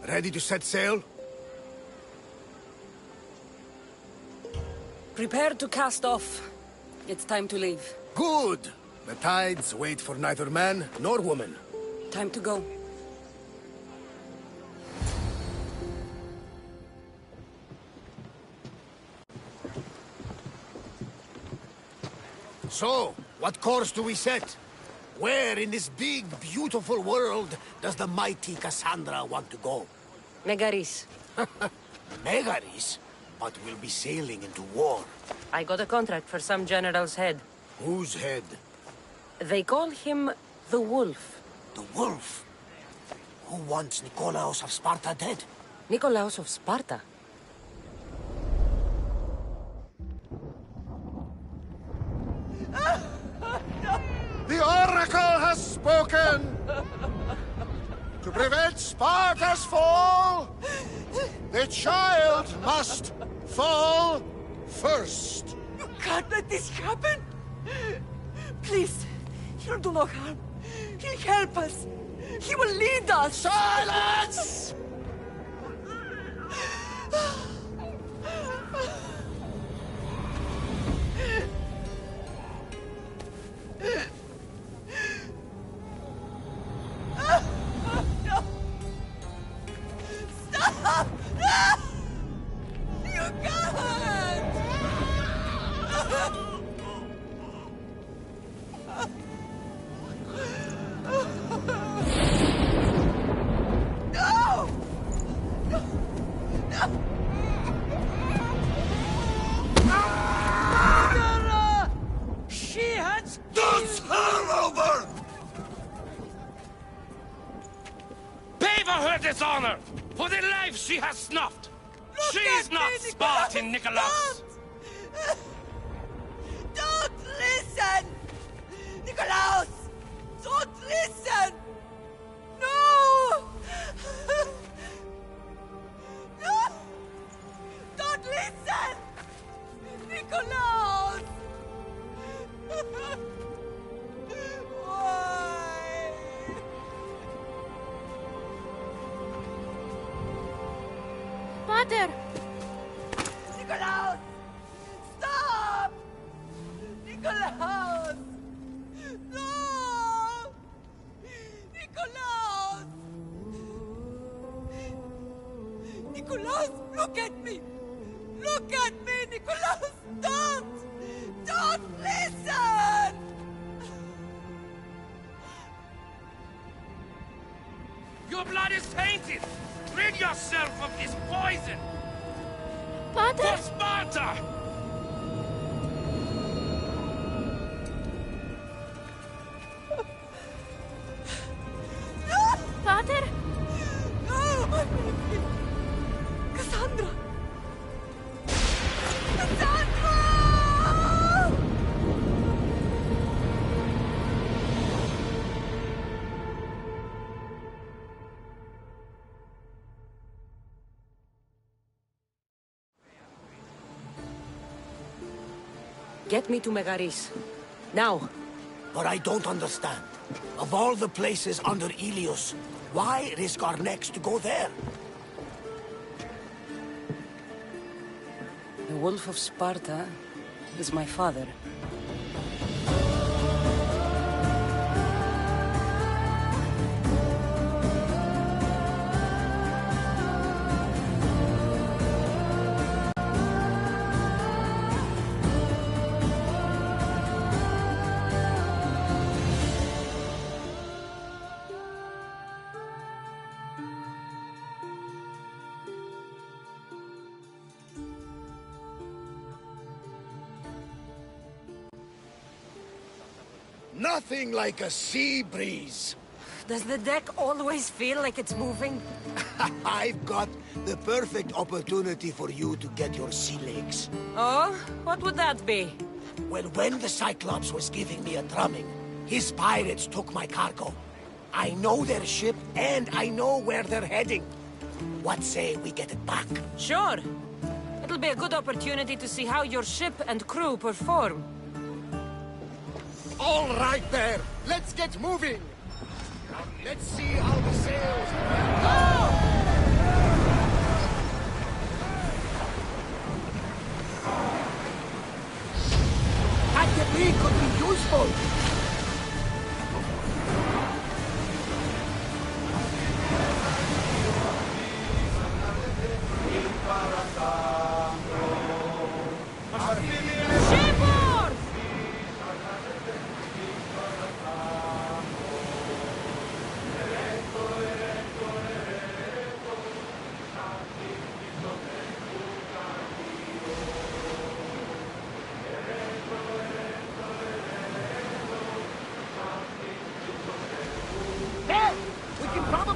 [SPEAKER 13] Ready to set sail?
[SPEAKER 4] Prepare to cast off. It's time to leave.
[SPEAKER 13] Good! The tides wait for neither man nor woman.
[SPEAKER 4] Time to go.
[SPEAKER 13] So, what course do we set? Where in this big, beautiful world does the mighty Cassandra want to go?
[SPEAKER 4] Megaris.
[SPEAKER 13] Megaris? But we'll be sailing into war.
[SPEAKER 4] I got a contract for some general's head.
[SPEAKER 13] Whose head?
[SPEAKER 4] They call him the Wolf.
[SPEAKER 13] The Wolf? Who wants Nikolaos of Sparta dead?
[SPEAKER 4] Nikolaos of Sparta?
[SPEAKER 1] The Oracle has spoken! To prevent Sparta's fall, the child must fall first.
[SPEAKER 3] You can't let this happen! Please, he'll do no harm. He'll help us. He will lead us.
[SPEAKER 1] Silence!
[SPEAKER 3] Stop! No! You can't!
[SPEAKER 17] dishonor! For the life she has snuffed!
[SPEAKER 3] Look
[SPEAKER 17] She's
[SPEAKER 3] at
[SPEAKER 17] not
[SPEAKER 3] me,
[SPEAKER 17] Spartan, Nikolaus!
[SPEAKER 3] Don't listen! Nikolaus! Don't listen! No! No! Don't listen! Nikolaus! Why?
[SPEAKER 5] Pater!
[SPEAKER 3] Nikolaus! Stop! Nikolaus! No! Nikolaus! Nikolaus, look at me! Look at me, Nikolaus! Don't! Don't listen!
[SPEAKER 17] Your blood is tainted! Rid yourself of this poison!
[SPEAKER 5] Pater!
[SPEAKER 17] For Sparta!
[SPEAKER 5] Pater?
[SPEAKER 3] No, my baby! Cassandra! Cassandra!
[SPEAKER 10] Get me to Megaris. Now.
[SPEAKER 13] But I don't understand. Of all the places under Ilios, why risk our necks to go there?
[SPEAKER 10] The Wolf of Sparta is my father.
[SPEAKER 13] Nothing like a sea breeze.
[SPEAKER 10] Does the deck always feel like it's moving?
[SPEAKER 13] I've got the perfect opportunity for you to get your sea legs.
[SPEAKER 10] Oh? What would that be?
[SPEAKER 13] Well, when the Cyclops was giving me a drumming, his pirates took my cargo. I know their ship, and I know where they're heading. What say we get it back?
[SPEAKER 10] Sure. It'll be a good opportunity to see how your ship and crew perform.
[SPEAKER 16] All right there. Let's get moving. Let's see how the sails...
[SPEAKER 13] That debris could be useful.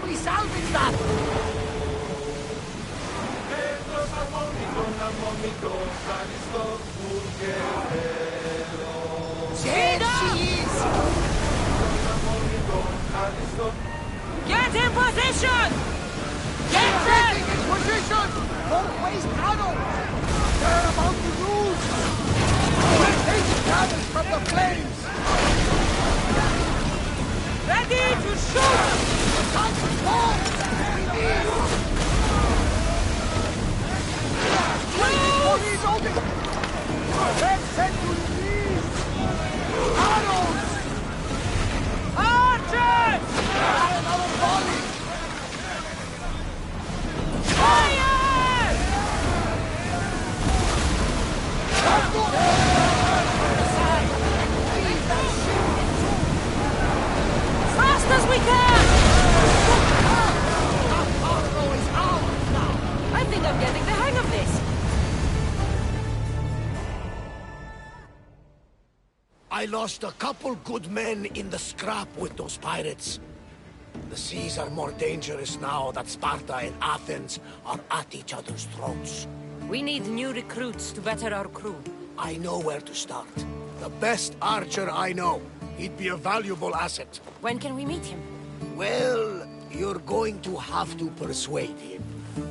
[SPEAKER 13] Salvage that! There she is!
[SPEAKER 3] Get in position!
[SPEAKER 16] Get in position! Don't waste ammo! They're about to lose! We're taking damage from the flames!
[SPEAKER 3] Ready to shoot!
[SPEAKER 16] Time to fall! Reloading! Let's set to knees! Arrows!
[SPEAKER 3] Archers!
[SPEAKER 16] Another volley!
[SPEAKER 3] Fire! Fast as we can! I think I'm getting the hang of this.
[SPEAKER 13] I lost a couple good men in the scrap with those pirates. The seas are more dangerous now that Sparta and Athens are at each other's throats.
[SPEAKER 4] We need new recruits to better our crew.
[SPEAKER 13] I know where to start. The best archer I know. He'd be a valuable asset.
[SPEAKER 4] When can we meet him?
[SPEAKER 13] Well, you're going to have to persuade him.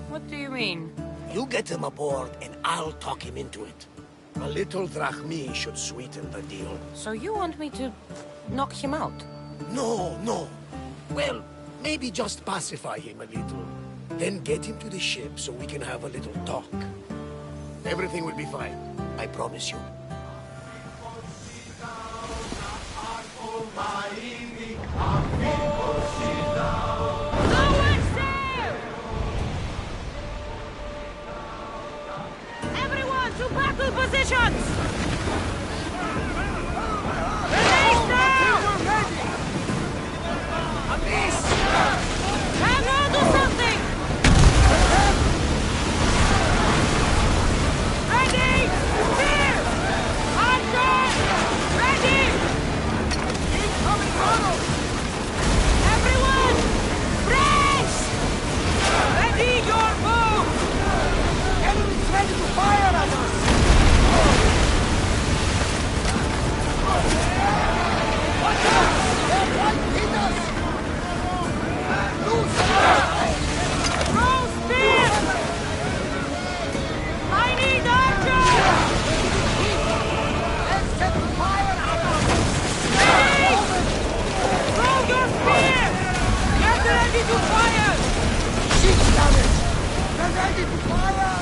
[SPEAKER 4] What do you mean?
[SPEAKER 13] You get him aboard and I'll talk him into it. A little drachmi should sweeten the deal.
[SPEAKER 4] So you want me to knock him out?
[SPEAKER 13] No. Well, maybe just pacify him a little. Then get him to the ship so we can have a little talk. Everything will be fine. I promise you.
[SPEAKER 3] Everyone to battle positions! Release now! Hang do something! Ready! Spear! Archer! Ready! Incoming tunnel! Everyone! Brace! Ready your bow! Enemies ready to fire at us! Watch out! They're trying to hit us! Loose! Throw spear! I need archer! Let's set fire at us! Ready! Throw your spear! Get ready to fire! Shield damage! Get ready to fire!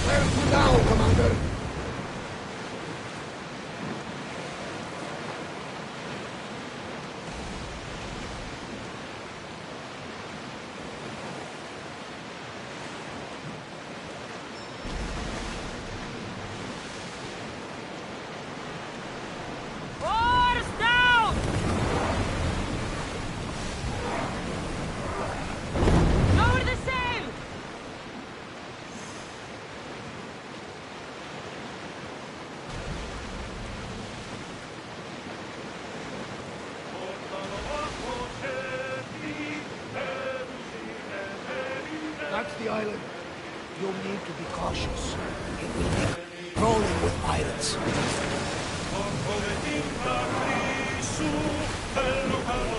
[SPEAKER 3] Where to now, Commander? Oars down! Lower the sail!
[SPEAKER 13] That's the island. You'll need to be cautious. It will be crawling with pirates.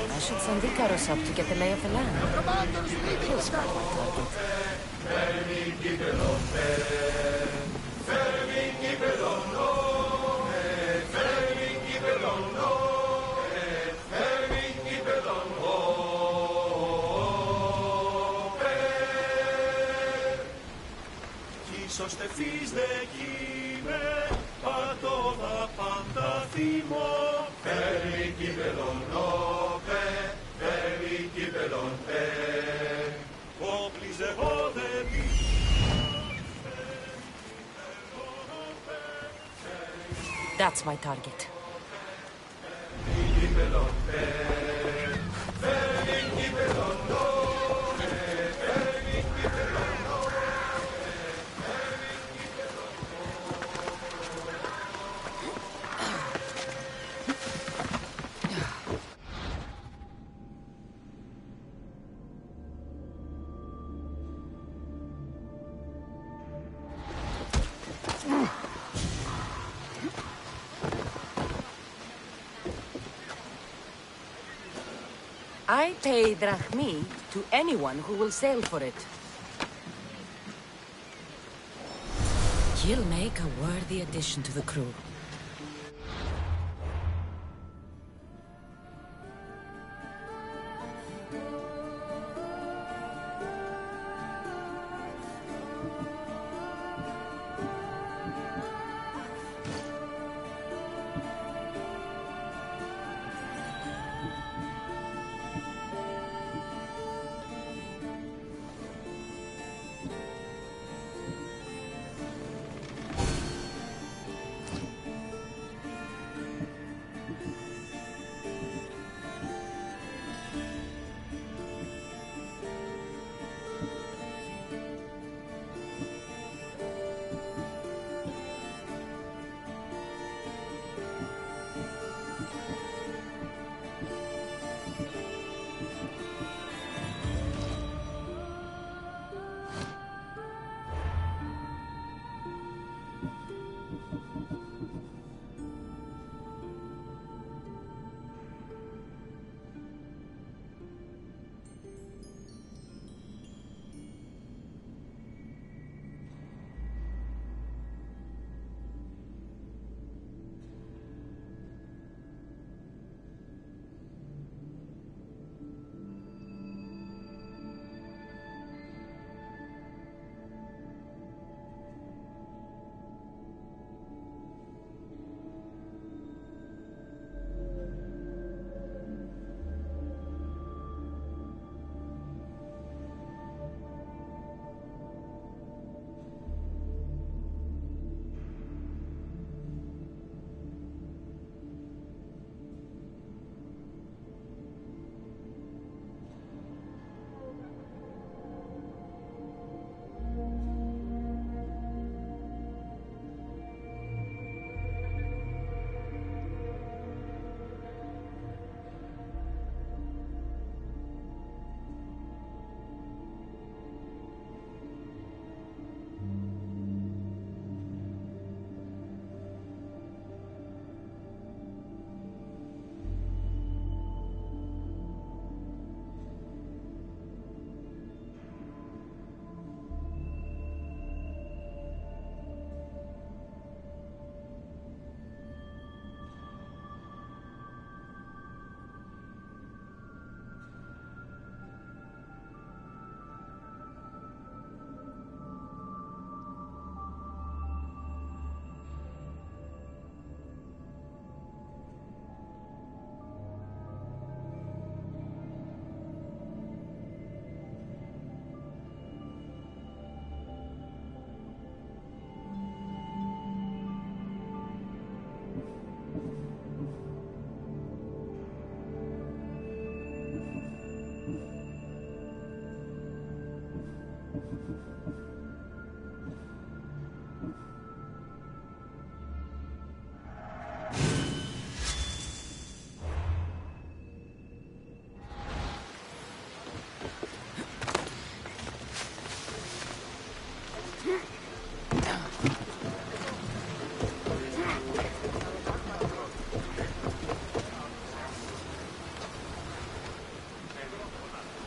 [SPEAKER 4] I should send Icaros up to get the lay of the land. He'll spot my target.
[SPEAKER 18] Σώστε φύς δε κείμε, πατώδα πάντα θύμω. Φέρει κύπελον όπε, φέρει κύπελον πέ. Όπλιζε όδε μη.
[SPEAKER 4] That's my target.
[SPEAKER 18] Κύπελον πέ, φέρει κύπελον όπε, φέρει κύπελον.
[SPEAKER 4] I pay drachmi to anyone who will sail for it. You'll make a worthy addition to the crew.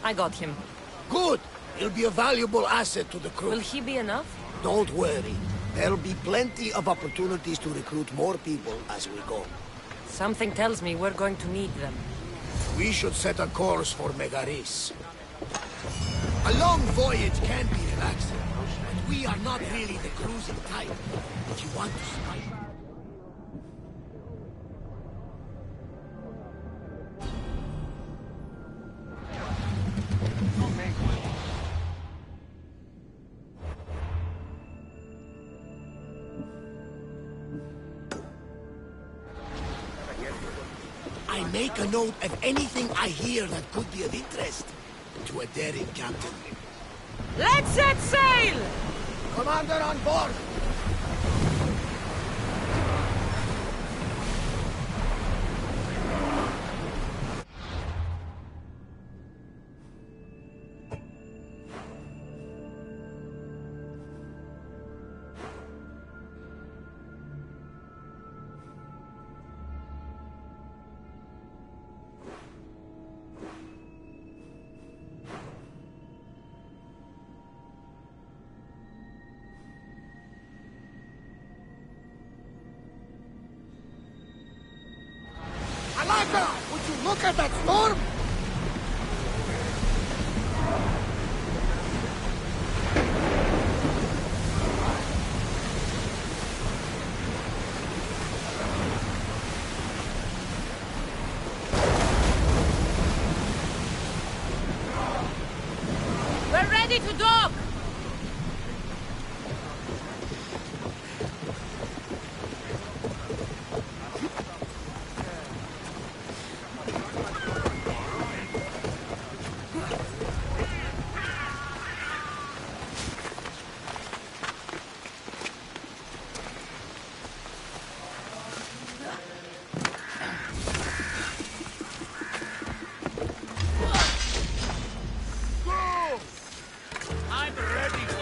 [SPEAKER 4] I got him.
[SPEAKER 13] Good! He'll be a valuable asset to the crew.
[SPEAKER 4] Will he be enough?
[SPEAKER 13] Don't worry. There'll be plenty of opportunities to recruit more people as we go.
[SPEAKER 4] Something tells me we're going to need them.
[SPEAKER 13] We should set a course for Megaris. A long voyage can be relaxing, but we are not really the cruising type. If you want to spy... I make a note of anything I hear that could be of interest to a daring captain.
[SPEAKER 3] Let's set sail!
[SPEAKER 13] Commander on board! Alaka! Would you look at that storm?
[SPEAKER 3] We're ready to dock!
[SPEAKER 17] I'm ready to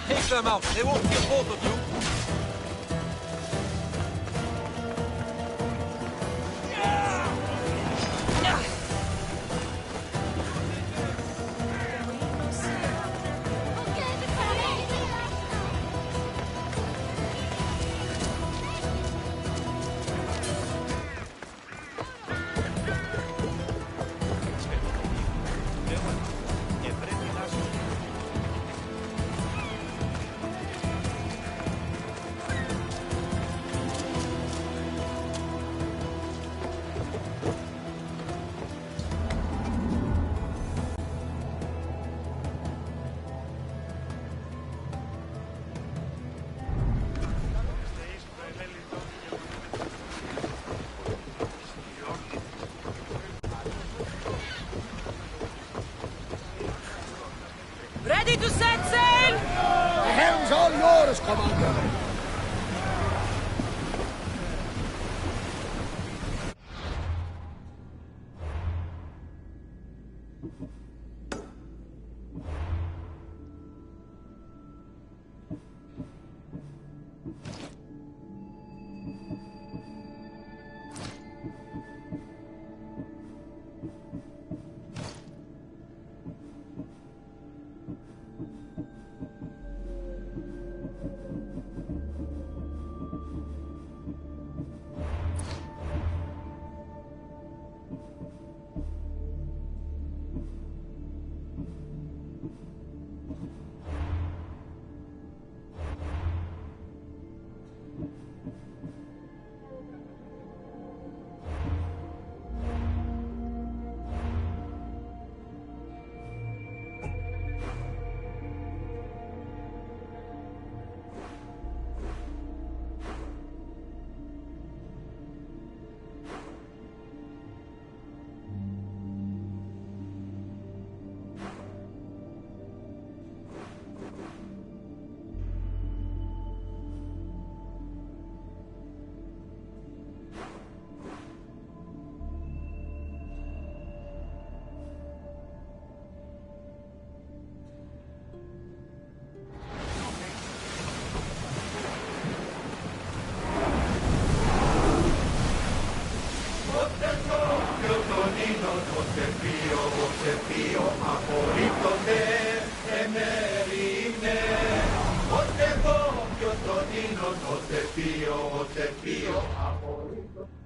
[SPEAKER 17] Take them out. They won't kill both of you.
[SPEAKER 3] Ready to set sail?
[SPEAKER 13] The helm's all yours, Commander.
[SPEAKER 18] απορρίπτονται, εμέρινε. Ότε δω ποιο τον είναι, τότε ποιο, απορρίπτονται.